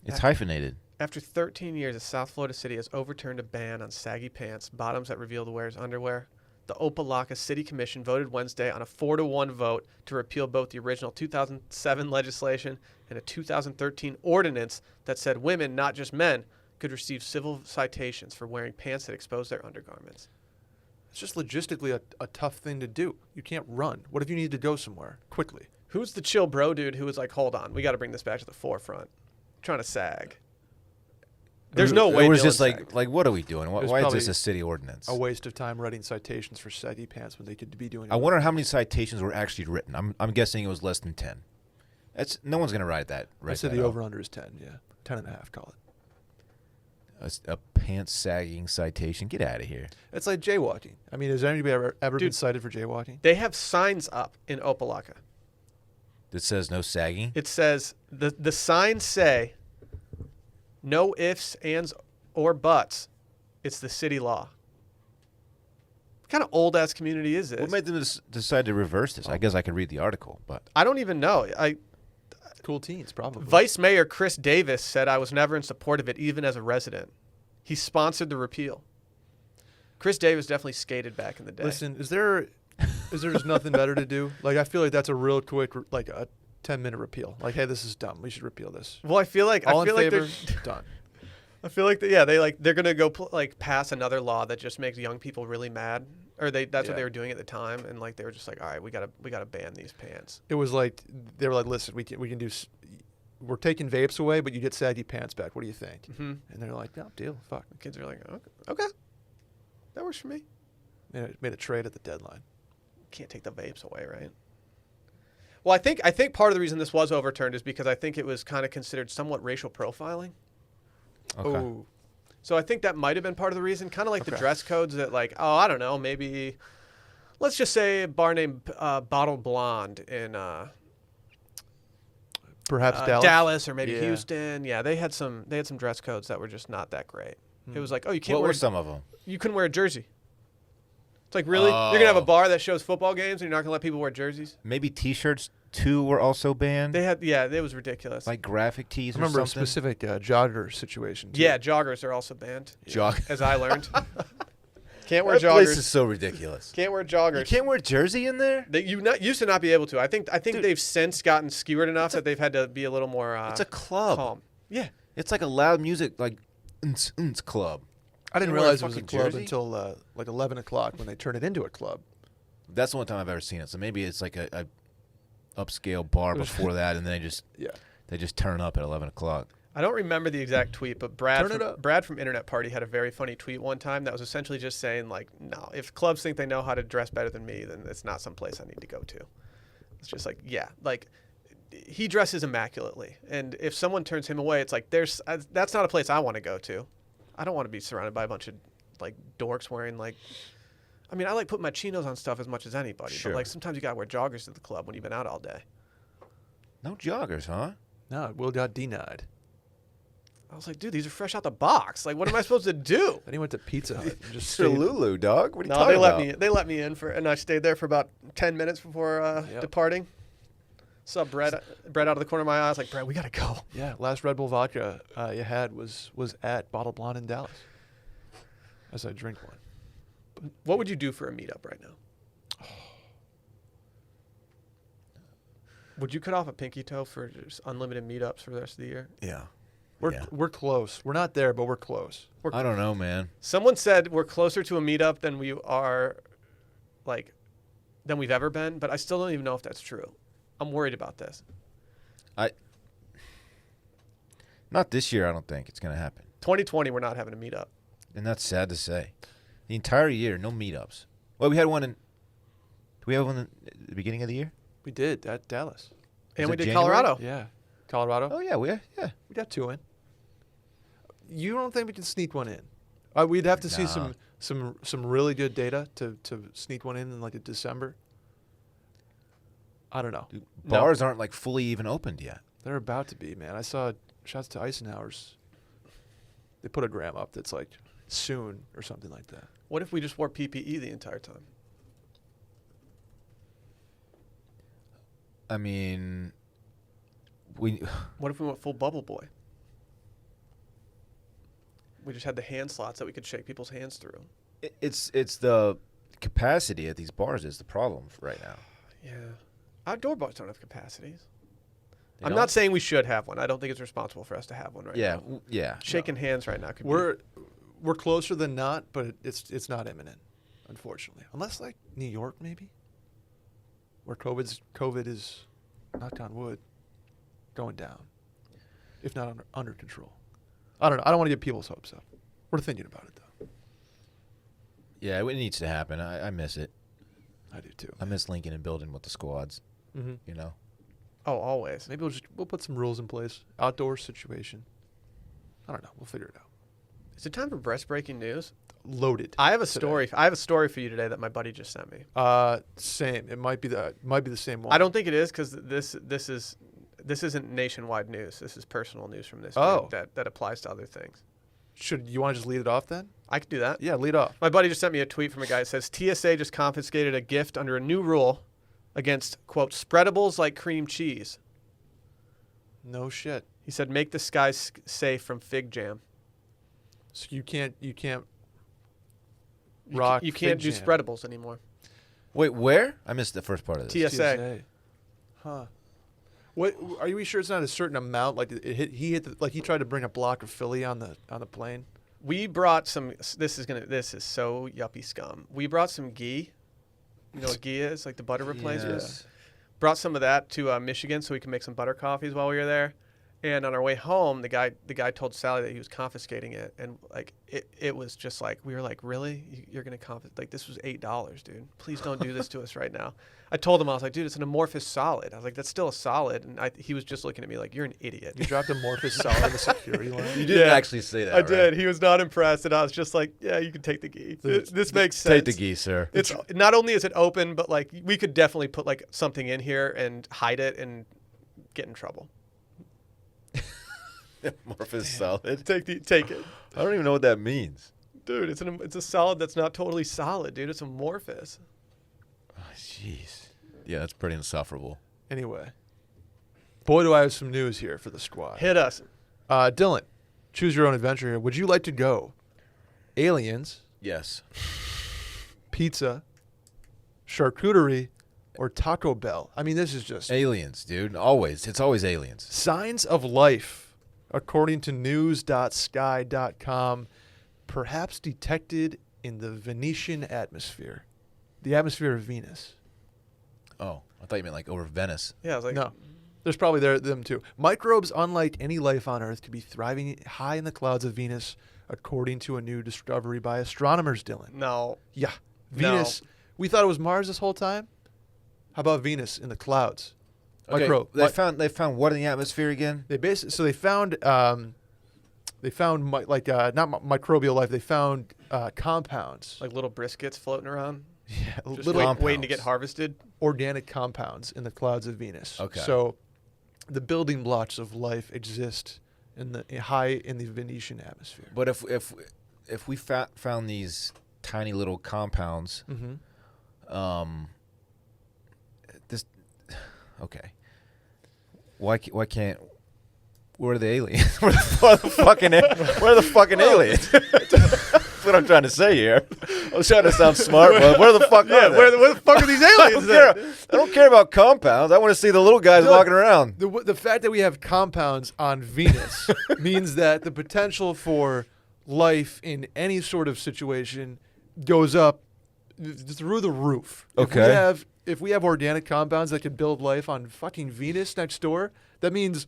It's hyphenated. After 13 years, a South Florida city has overturned a ban on saggy pants, bottoms that reveal the wearer's underwear. The Opelika City Commission voted Wednesday on a 4-1 vote to repeal both the original 2007 legislation and a 2013 ordinance that said women, not just men, could receive civil citations for wearing pants that expose their undergarments. It's just logistically a tough thing to do. You can't run. What if you need to go somewhere quickly? Who's the chill bro dude who was like, hold on, we got to bring this back to the forefront? Trying to sag. There's no way. It was Dylan just sagged. like, what are we doing? was Why is probably this a city ordinance? A waste of time writing citations for saggy pants when they could be doing. I wonder how many citations were actually written. I'm guessing it was less than 10. No one's gonna write that. I said the over/under is 10. Yeah, 10.5. Call it. A pants sagging citation. Get out of here. It's like jaywalking. I mean, has anybody ever been Dude. cited for jaywalking? They have signs up in Opelika. That says no sagging. It says the signs say no ifs, ands, or buts. It's the city law. What kind of old ass community is this? What made them decide to reverse this? I guess I could read the article, but I don't even know. Cool teens, probably. Vice Mayor Chris Davis said I was never in support of it, even as a resident. He sponsored the repeal. Chris Davis definitely skated back in the day. Listen, is there just nothing better to do? Like, I feel like that's a real quick, like a 10-minute repeal. Like, hey, this is dumb. We should repeal this. Well, I feel like All I feel in like favor? they're Done. I feel like they're gonna go pass another law that just makes young people really mad, or that's what Yeah. they were doing at the time, and like they were just like, all right, we gotta ban these pants. It was like they were like, listen, we can do. We're taking vapes away, but you get saggy pants back. What do you think? Mm-hmm. And they're like, no deal. Fuck. The kids are like, okay, that works for me. Made a trade at the deadline. Can't take the vapes away, right? Well, I think part of the reason this was overturned is because I think it was kind of considered somewhat racial profiling. okay. Oh, So I think that might have been part of the reason, kind of like the Okay. dress codes that, like, oh, I don't know, maybe, let's just say a bar named Bottle Blonde in perhaps Dallas or maybe Yeah. Houston. Yeah, they had some dress codes that were just not that great. It was like, oh, you can't What wear were some of them? you couldn't wear a jersey. It's like, really? You're gonna have a Oh. bar that shows football games and you're not gonna let people wear jerseys? Maybe T-shirts too were also banned. It was ridiculous. Like graphic tees I or remember a something. specific jogger situation. Too. yeah, joggers are also banned, Jog. as I learned. Can't wear That place joggers. is so ridiculous. Can't wear joggers. You can't wear jersey in there. They used to not be able to. I think Dude. they've since gotten skewered enough that they've had to be a little more It's a club. calm. Yeah. It's like a loud music, like club. I didn't You wear a realize it was a fucking club jersey? until like 11 o'clock when they turned it into a club. That's the only time I've ever seen it. So maybe it's like a upscale bar before that, and then they just turn up at 11 o'clock. I don't remember the exact tweet, but Brad from Internet Party had a very funny tweet one time that was essentially just saying, like, no, if clubs think they know how to dress better than me, then it's not some place I need to go to. It's just like, yeah, like, he dresses immaculately. And if someone turns him away, it's like, that's not a place I want to go to. I don't want to be surrounded by a bunch of, like, dorks wearing, like, I mean, I like putting my chinos on stuff as much as anybody. Sure. But, like, sometimes you got to wear joggers to the club when you've been out all day. No joggers, huh? No, Will got denied. I was like, dude, these are fresh out the box. Like, what am I supposed to do? Then he went to Pizza Hut and just Mr. stayed. Lulu, dog. What are you No, talking about? they let me in and I stayed there for about 10 minutes before departing. Saw Brett out of the corner of my eye. I was like, Brett, we gotta go. Yeah, last Red Bull vodka you had was at Bottle Blonde in Dallas. As I drink one. What would you do for a meetup right now? Would you cut off a pinky toe for just unlimited meetups for the rest of the year? Yeah. We're close. We're not there, but we're close. I don't know, man. Someone said we're closer to a meetup than we are, like, than we've ever been, but I still don't even know if that's true. I'm worried about this. Not this year, I don't think it's going to happen. 2020, we're not having a meetup. And that's sad to say. The entire year, no meetups. Well, we had one do we have one at the beginning of the year? We did at Dallas. And Was we it did January? Colorado. Yeah. Colorado. Oh, yeah, We got 2 in. You don't think we can sneak one in? We'd have to see Nah. some really good data to sneak one in like a December. I don't know. Dude, bars aren't like fully even opened yet. They're about to be, man. I saw shots to Eisenhower's. They put a gram up that's like soon or something like that. What if we just wore PPE the entire time? I mean, What if we went full bubble boy? We just had the hand slots that we could shake people's hands through. it's the capacity at these bars is the problem right now. Yeah. Outdoor bars don't have capacities. They I'm don't? not saying we should have one. I don't think it's responsible for us to have one right Yeah, now. yeah. Shaking hands right now could We're closer than not, but it's not imminent, unfortunately. Unless like New York maybe, where COVID is, knock on wood, going down, if not under control. I don't know. I don't want to get people's hopes up. We're thinking about it though. Yeah, it needs to happen. I miss it. I do too. I miss linking and building with the squads, Mm-hmm. you know? Oh, always. Maybe we'll put some rules in place. Outdoor situation. I don't know. We'll figure it out. Is it time for breast breaking news? Loaded. I have a today. story. I have a story for you today that my buddy just sent me. Same. It might be the same one. I don't think it is because this isn't nationwide news. This is personal news from this Oh. dude that applies to other things. Should you want to just lead it off then? I could do that. Yeah, lead off. My buddy just sent me a tweet from a guy that says TSA just confiscated a gift under a new rule against, quote, spreadables like cream cheese. No shit. He said, make the skies safe from fig jam. So you can't You rock. You can't do fig jam. spreadables anymore. Wait, where? I missed the first part of this. TSA. Huh. What are you sure it's not a certain amount? Like he tried to bring a block of Philly on the plane. We brought some. This is so yuppie scum. We brought some ghee. You know what ghee is? Like the butter replacement. Yes. Brought some of that to Michigan so we can make some butter coffees while we were there. And on our way home, the guy told Sally that he was confiscating it, and like it was just like we were like, really, you're gonna confiscate? Like this was $8, dude. Please don't do this to us right now. I told him I was like, dude, it's an amorphous solid. I was like, that's still a solid, and he was just looking at me like, you're an idiot. You dropped amorphous solid in the security line. You didn't Yeah. actually say that, I right? did. He was not impressed, and I was just like, yeah, you can take the ghee. This makes sense. Take the geese, sir. It's not only is it open, but like we could definitely put like something in here and hide it and get in trouble. Amorphous solid. Take it, I don't even know what that means. dude. It's a solid that's not totally solid, dude. It's amorphous. Oh, jeez. Yeah, that's pretty insufferable. Anyway, boy, do I have some news here for the squad. Hit us. Dylan, choose your own adventure here. Would you like to go aliens, Yes. pizza, charcuterie, or Taco Bell? I mean, this is just Aliens, dude. Always. It's always aliens. signs of life, according to news.sky.com, perhaps detected in the Venetian atmosphere, the atmosphere of Venus. Oh, I thought you meant like over Venice. Yeah, I was like, No. There's probably them too. Microbes, unlike any life on Earth, could be thriving high in the clouds of Venus, according to a new discovery by astronomers, Dylan. no. Yeah. No. Venus. We thought it was Mars this whole time. How about Venus in the clouds? Okay, Micro. they found what in the atmosphere again? They found not microbial life. They found compounds, Like little briskets floating around, yeah, just little waiting to get harvested. organic compounds in the clouds of Venus. Okay. So the building blocks of life exist in the Venetian atmosphere. But if we found these tiny little compounds, Mm-hmm. this okay. Why can't? Where are the aliens? where are the fucking aliens? That's what I'm trying to say here. I was trying to sound smart, but where the fuck are they? Where the fuck are these aliens? I don't care about compounds. I want to see the little guys walking around. The fact that we have compounds on Venus means that the potential for life in any sort of situation goes up through the roof. Okay. If we have organic compounds that could build life on fucking Venus next door, that means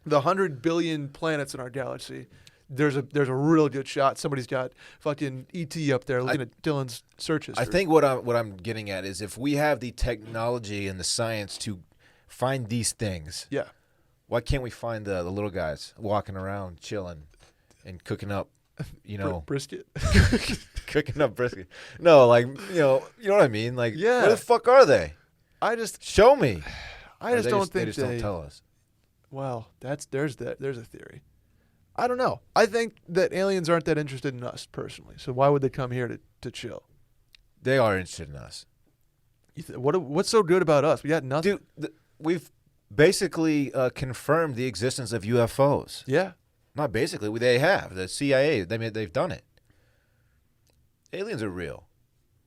the 100 billion planets in our galaxy, there's a real good shot somebody's got fucking ET up there looking at Dylan's search history. I think what I'm getting at is if we have the technology and the science to find these things, Yeah. why can't we find the little guys walking around, chilling, and cooking up, Brisket. cooking up brisket? No, like you know what I mean. Like, Yeah. where the fuck are they? I just Show me. I Or just they don't think they just don't tell us. Well, there's a theory. I don't know. I think that aliens aren't that interested in us personally. So why would they come here to chill? They are interested in us, What's so good about us? We got nothing. dude. We've basically confirmed the existence of UFOs. Yeah. Not basically, they have. The CIA, they've done it. Aliens are real.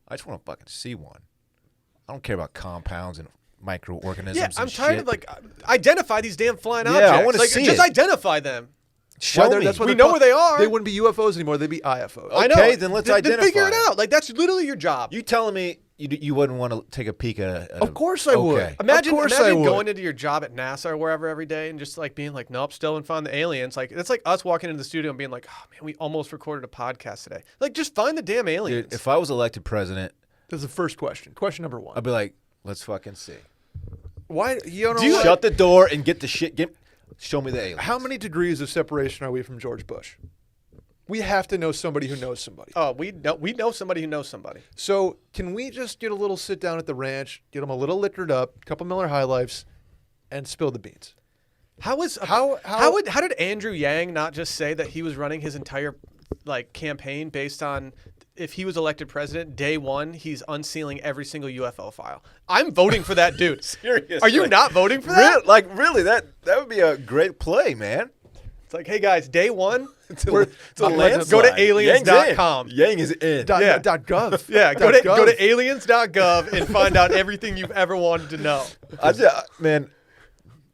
I just want to fucking see one. I don't care about compounds and microorganisms. Yeah, and I'm tired shit. of identify these damn flying Yeah, objects. I wanna see just it. identify them. Show me. That's why We they're know where they are. They wouldn't be UFOs anymore. They'd be IFOs. I know. Okay, then let's Then identify figure it it. out. Like that's literally your job. You telling me you wouldn't want to take a peek at Of course I would. Okay. Imagine I would. going into your job at NASA or wherever every day and just like being like, nope, still haven't found the aliens. Like it's like us walking into the studio and being like, oh man, we almost recorded a podcast today. Like just find the damn aliens. Dude, if I was elected president, That's the first question. Question number one. I'd be like, let's fucking see. Why? You know Do you- what? Shut the door and get the shit. Show me the aliens. How many degrees of separation are we from George Bush? We have to know somebody who knows somebody. Oh, we know somebody who knows somebody. So can we just get a little sit down at the ranch, get them a little liquored up, couple Miller High Lifes, and spill the beans? How did Andrew Yang not just say that he was running his entire campaign based on if he was elected president, day one, he's unsealing every single UFO file? I'm voting for that dude. Seriously. Are you not voting for that? Really, that would be a great play, man. It's like, hey guys, day one, It's a go to landslide. aliens.com. Yang is in. Yeah. .gov. Yeah, go .gov. to aliens.gov and find out everything you've ever wanted to know. Man,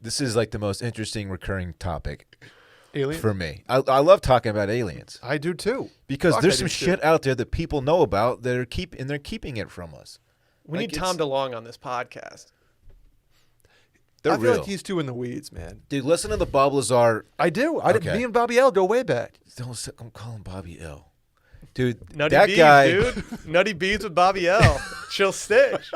this is like the most interesting recurring topic Aliens? for me. I love talking about aliens I do too. because Fuck, there's I some do too. shit out there that people know about that are they're keeping it from us. We Like, need Tom DeLonge on this podcast. They're I feel real. like he's too in the weeds, man. Dude, listen to the Bob Lazar. I do. Okay. Me and Bobby L go way back. Don't call him Bobby L. Dude, Nutty that Bees, guy, dude. Nutty Bees with Bobby L. Chill Stitch.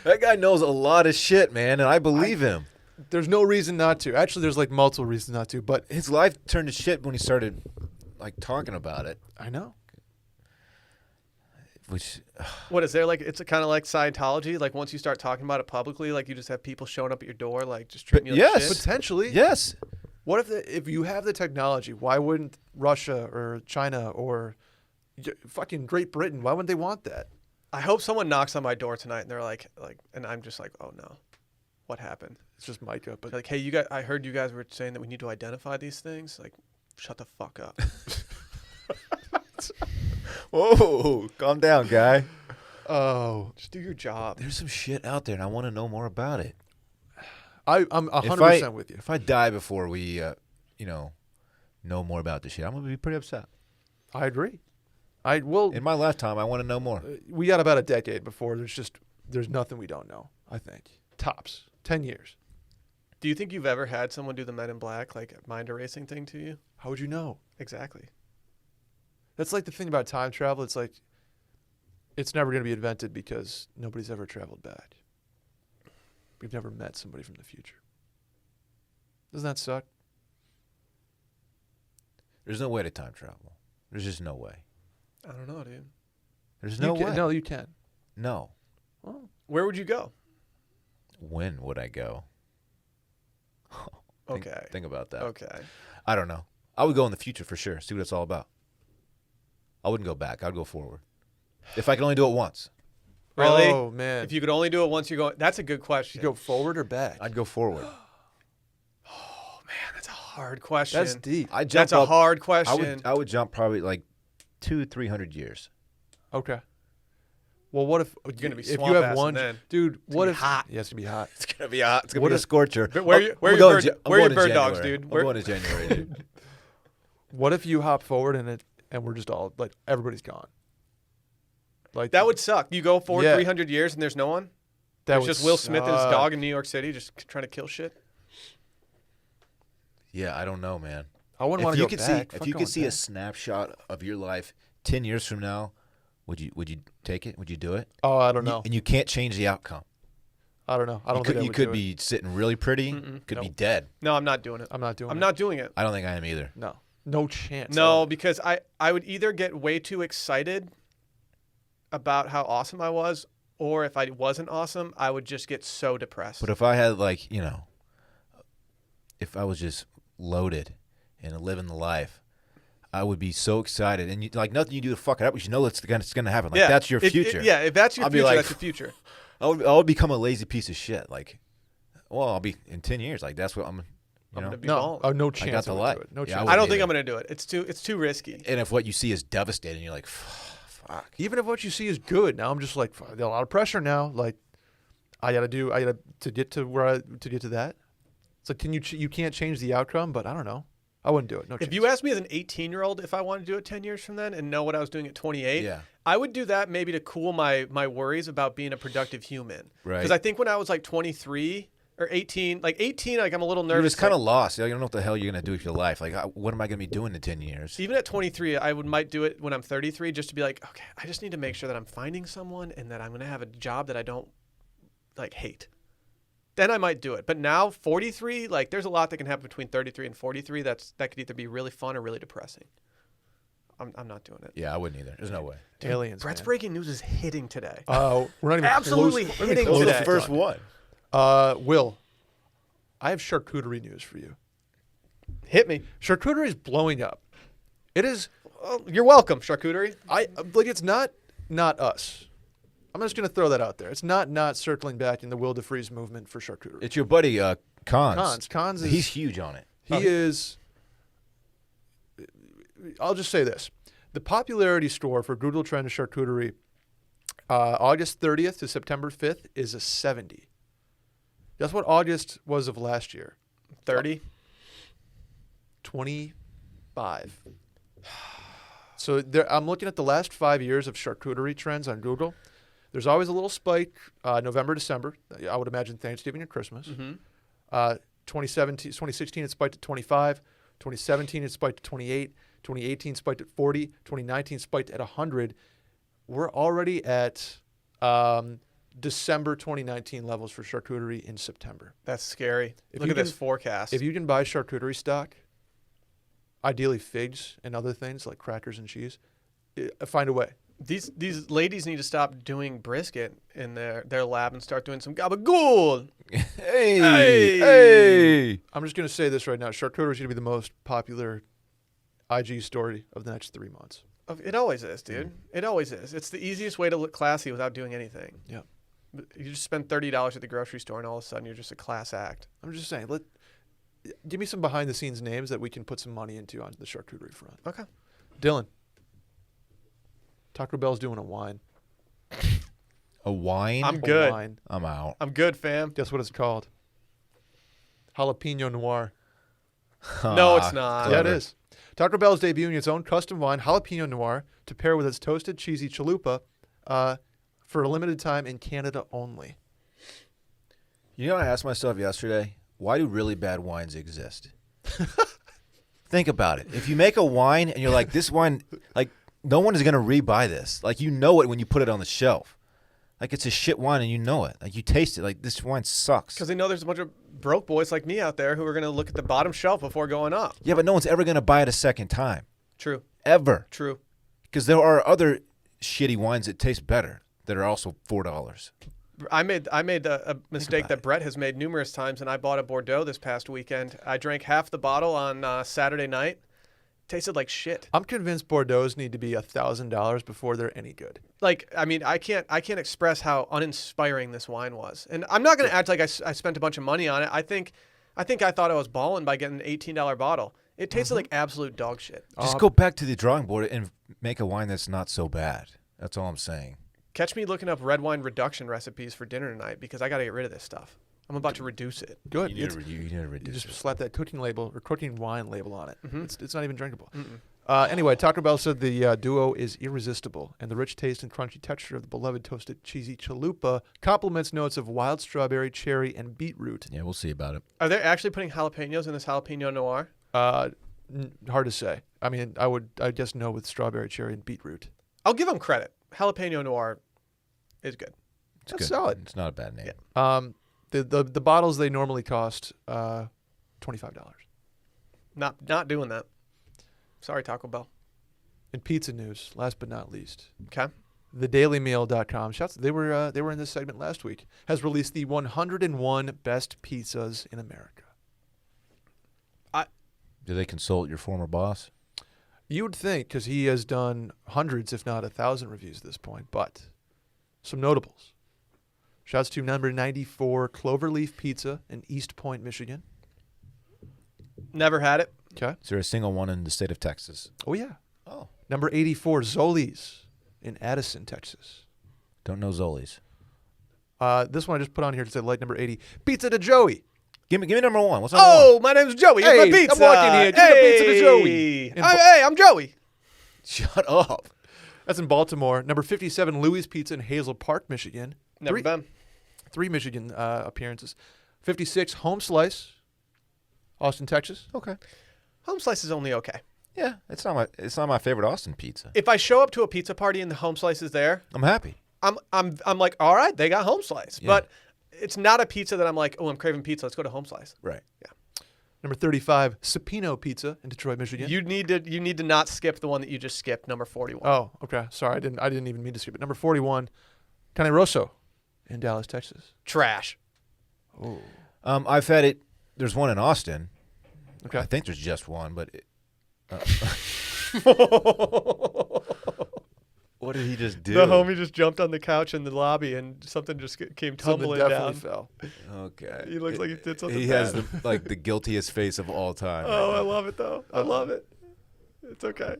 that guy knows a lot of shit, man, and I believe him. There's no reason not to. Actually, there's like multiple reasons not to, but His life turned to shit when he started talking about it, I know. which What is there it's kind of like Scientology? Like once you start talking about it publicly, like you just have people showing up at your door, like just treating you like yes. shit? Potentially. yes. What if you have the technology? Why wouldn't Russia or China or fucking Great Britain? Why wouldn't they want that? I hope someone knocks on my door tonight and they're like, and I'm just like, oh no, what happened? It's just Micah, but Like, hey, you guys, I heard you guys were saying that we need to identify these things. Like, shut the fuck up. Whoa, calm down, guy. oh, Just do your job. There's some shit out there, and I want to know more about it. I'm 100% with you. If I die before we, know more about this shit, I'm gonna be pretty upset. I agree. I will. In my lifetime, I want to know more. We got about a decade before there's nothing we don't know. I think. Tops. 10 years. Do you think you've ever had someone do the Men in Black, like, mind erasing thing to you? How would you know? Exactly. That's like the thing about time travel. It's like, it's never going to be invented because nobody's ever traveled back. We've never met somebody from the future. Doesn't that suck? There's no way to time travel. There's just no way. I don't know, dude. There's no way. No, you can. No. Oh. Where would you go? When would I go? Okay. Think about that. Okay. I don't know. I would go in the future for sure. See what it's all about. I wouldn't go back. I'd go forward. If I could only do it once, Really? Oh, man. If you could only do it once, you're going. That's a good question. You go forward or back? I'd go forward. Oh man, that's a hard question. That's deep. I'd jump That's a up. hard question. I would jump probably like 200-300 years. Okay. Well, what if You're gonna be if you swamp have assing one then. dude? What be if hot. Yeah, it's gonna be hot. It's gonna be hot. It's gonna What be a if- scorcher. But where I'm your going bird, in where your Jan- bird dogs, January. dude? I'm Where, going to January, dude. What if you hop forward and we're just all like everybody's gone? Like that would suck. You go forward Yeah. 300 years and there's no one. that There's would just Will Smith and his suck. dog in New York City, just trying to kill shit. Yeah, I don't know, man. I wouldn't want If to you go could back. see, if Fuck you going could see a back. snapshot of your life 10 years from now, would you take it? Would you do it? Oh, I don't know. And you can't change the outcome. I don't know. I don't you think could, I you would could do be sitting really pretty. Mm-mm. Could be Nope. dead. No, I'm not doing it. it. I'm not doing. I'm it. not doing it. I don't think I am either. No chance. No, because I would either get way too excited about how awesome I was, or if I wasn't awesome, I would just get so depressed. But if I had if I was just loaded and living the life, I would be so excited. And nothing you do to fuck it up, you should know it's going to happen. Like that's your future. If that's your I'll be future, like- that's your future. I would become a lazy piece of shit. Like, well, I'll be in 10 years. Like that's what I'm. I'm gonna be No. balling. Oh, no chance. got the I would light. do it. No Yeah, chance. I I wouldn't don't think either. I'm gonna do it. It's too risky. And if what you see is devastating, you're like, fuck. Even if what you see is good, now I'm just like, fuck, there's a lot of pressure now. Like, I gotta to get to that. It's like, you can't change the outcome, but I don't know. I wouldn't do it. No chance. If you asked me as an 18-year-old if I wanted to do it 10 years from then and know what I was doing at 28, Yeah. I would do that maybe to cool my worries about being a productive human. Right. Because I think when I was like 23 or 18, like I'm a little You're nervous. just kind of lost. You don't know what the hell you're going to do with your life. Like, what am I going to be doing in 10 years? Even at 23, I might do it when I'm 33 just to be like, okay, I just need to make sure that I'm finding someone and that I'm going to have a job that I don't hate. Then I might do it. But now 43, there's a lot that can happen between 33 and 43 that could either be really fun or really depressing. I'm not doing it. Yeah, I wouldn't either. There's no way. aliens, Brett's man. breaking news is hitting today. Oh, we're not even Absolutely close. We're not even hitting close today. to the first done. one. Will, I have charcuterie news for you. Hit me. Charcuterie is blowing up. It is. Oh, you're welcome, charcuterie. It's not us. I'm just gonna throw that out there. It's not circling back in the Will DeFreeze movement for charcuterie. It's your buddy, Cons. Cons is He's huge on it. he is. I'll just say this: the popularity score for Google Trend charcuterie, August 30th to September 5th is a 70. That's what August was of last year. 30. 25. So I'm looking at the last 5 years of charcuterie trends on Google. There's always a little spike, November, December. I would imagine Thanksgiving and Christmas. Mm-hmm. 2016 it spiked to 25. 2017 it spiked to 28. 2018 spiked at 40. 2019 spiked at 100. We're already at December 2019 levels for charcuterie in September. That's scary. If Look you at this can- forecast. If you can buy charcuterie stock, ideally figs and other things like crackers and cheese, find a way. These ladies need to stop doing brisket in their lab and start doing some gabagool. Hey, Hey! hey. I'm just going to say this right now. Charcuterie is going to be the most popular IG story of the next 3 months. It always is, dude. It always is. It's the easiest way to look classy without doing anything. Yeah. You just spend $30 at the grocery store and all of a sudden you're just a class act. I'm just saying, give me some behind the scenes names that we can put some money into on the charcuterie front. Okay. Dylan. Taco Bell's doing a wine. A wine? I'm A good. wine. I'm out. I'm good, fam. Guess what it's called? Jalapeno Noir. No, it's not. Yeah, it is. Taco Bell is debuting its own custom wine, Jalapeno Noir, to pair with its toasted cheesy chalupa for a limited time in Canada only. You know what I asked myself yesterday? Why do really bad wines exist? Think about it. If you make a wine and you're like, this wine, like, no one is going to rebuy this. Like, you know it when you put it on the shelf. Like, it's a shit wine and you know it. Like, you taste it. Like, this wine sucks. Because they know there's a bunch of broke boys like me out there who are going to look at the bottom shelf before going up. Yeah, but no one's ever going to buy it a second time. True. Ever. True. Because there are other shitty wines that taste better that are also $4. I made a mistake that Brett has made numerous times, and I bought a Bordeaux this past weekend. I drank half the bottle on Saturday night. Tasted like shit. I'm convinced Bordeaux's need to be $1,000 before they're any good. Like, I mean, I can't express how uninspiring this wine was. And I'm not going to act like I spent a bunch of money on it. I think I thought I was balling by getting an $18 bottle. It tasted like absolute dog shit. Just go back to the drawing board and make a wine that's not so bad. That's all I'm saying. Catch me looking up red wine reduction recipes for dinner tonight because I got to get rid of this stuff. I'm about to reduce it. Good. You need to You reduce just it. slap that cooking label or cooking wine label on it. Mhm. It's not even drinkable. Anyway, Taco Bell said the duo is irresistible, and the rich taste and crunchy texture of the beloved toasted cheesy chalupa complements notes of wild strawberry, cherry, and beetroot. Yeah, we'll see about it. Are they actually putting jalapenos in this jalapeno noir? Hard to say. I mean, I guess no with strawberry, cherry, and beetroot. I'll give them credit. Jalapeno noir is good. It's That's good. solid. It's not a bad name. Yeah. The bottles they normally cost $25. Not doing that. Sorry, Taco Bell. In pizza news, last but not least, Okay. thedailymail.com. They were in this segment last week. Has released the 101 best pizzas in America. Do they consult your former boss? You would think, because he has done hundreds, if not 1,000 reviews at this point, but some notables. Shouts to number 94 Cloverleaf Pizza in East Point, Michigan. Never had it. Okay. Is there a single one in the state of Texas? Oh, yeah. Oh. Number 84 Zoli's in Addison, Texas. Don't know Zoli's. This one I just put on here to say like number 80. Pizza to Joey. Give me number one. What's number one? Oh, my name's Joey. Here's Hey, my pizza. I'm walking here. Give me the pizza to Joey. Hey, I'm Joey. Shut up. That's in Baltimore. Number 57 Louis Pizza in Hazel Park, Michigan. Never been. 3 Michigan appearances. 56 Home Slice, Austin, Texas. Okay. Home slice is only okay. Yeah, it's not my favorite Austin pizza. If I show up to a pizza party and the home slice is there, I'm happy. I'm like, all right, they got home slice. Yeah. But it's not a pizza that I'm like, oh, I'm craving pizza. Let's go to home slice. Right. Number 35 Supino Pizza in Detroit, Michigan. You need to not skip the one that you just skipped, number 41. Oh, okay. Sorry, I didn't even mean to skip it. Number 41 Cane Rosso in Dallas, Texas. Trash. Oh. I've had it. There's one in Austin. Okay. I think there's just one, but what did he just do? The homie just jumped on the couch in the lobby and something just came tumbling Something down. definitely fell. Okay. He looks like he did something He has bad. the guiltiest face of all time. Oh, I love it though. I love it. It's okay.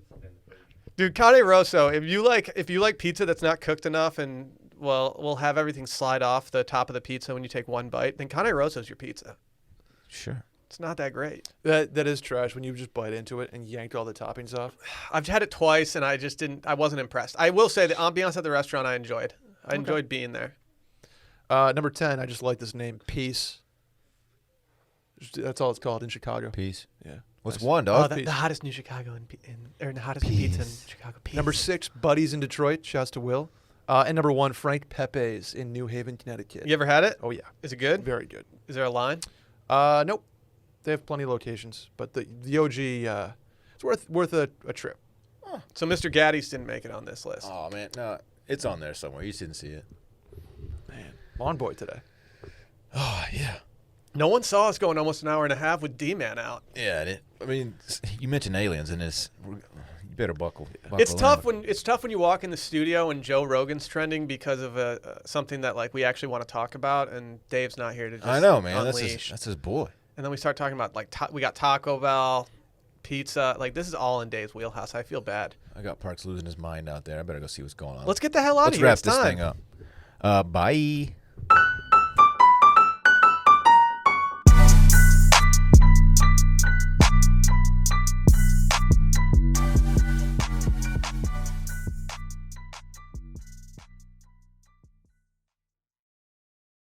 Dude, Cane Rosso, if you like pizza that's not cooked enough and we'll have everything slide off the top of the pizza when you take one bite, then Cane Rosso's your pizza. Sure. It's not that great. That is trash when you just bite into it and yanked all the toppings off. I've had it twice and I wasn't impressed. I will say the ambiance at the restaurant I enjoyed. I enjoyed being there. Number 10, I just like this name, Peace. That's all it's called in Chicago. Peace. Yeah. What's Nice. one, Oh, dog? the hottest New Chicago or the hottest pizza in Peace. Chicago. Peace. Number 6, Buddies in Detroit. Shouts to Will. And number 1, Frank Pepe's in New Haven, Connecticut. You ever had it? Oh, yeah. Is it good? Very good. Is there a line? Nope. They have plenty of locations, but the OG, it's worth a trip. So Mr. Gaddy's didn't make it on this list. Oh man, no, it's on there somewhere. You just didn't see it. Man, Lawn Boy today. Oh yeah. No one saw us going almost an hour and a half with D-Man out. Yeah. I mean, you mentioned aliens, and you better buckle. It's in. tough when you walk in the studio and Joe Rogan's trending because of something that like we actually want to talk about, and Dave's not here to just I know, man. unleash. That's his boy. And then we start talking about like we got Taco Bell, pizza. Like this is all in Dave's wheelhouse. I feel bad. I got Parks losing his mind out there. I better go see what's going on. Let's get the hell out Let's of here. wrap It's this time. thing up. Bye.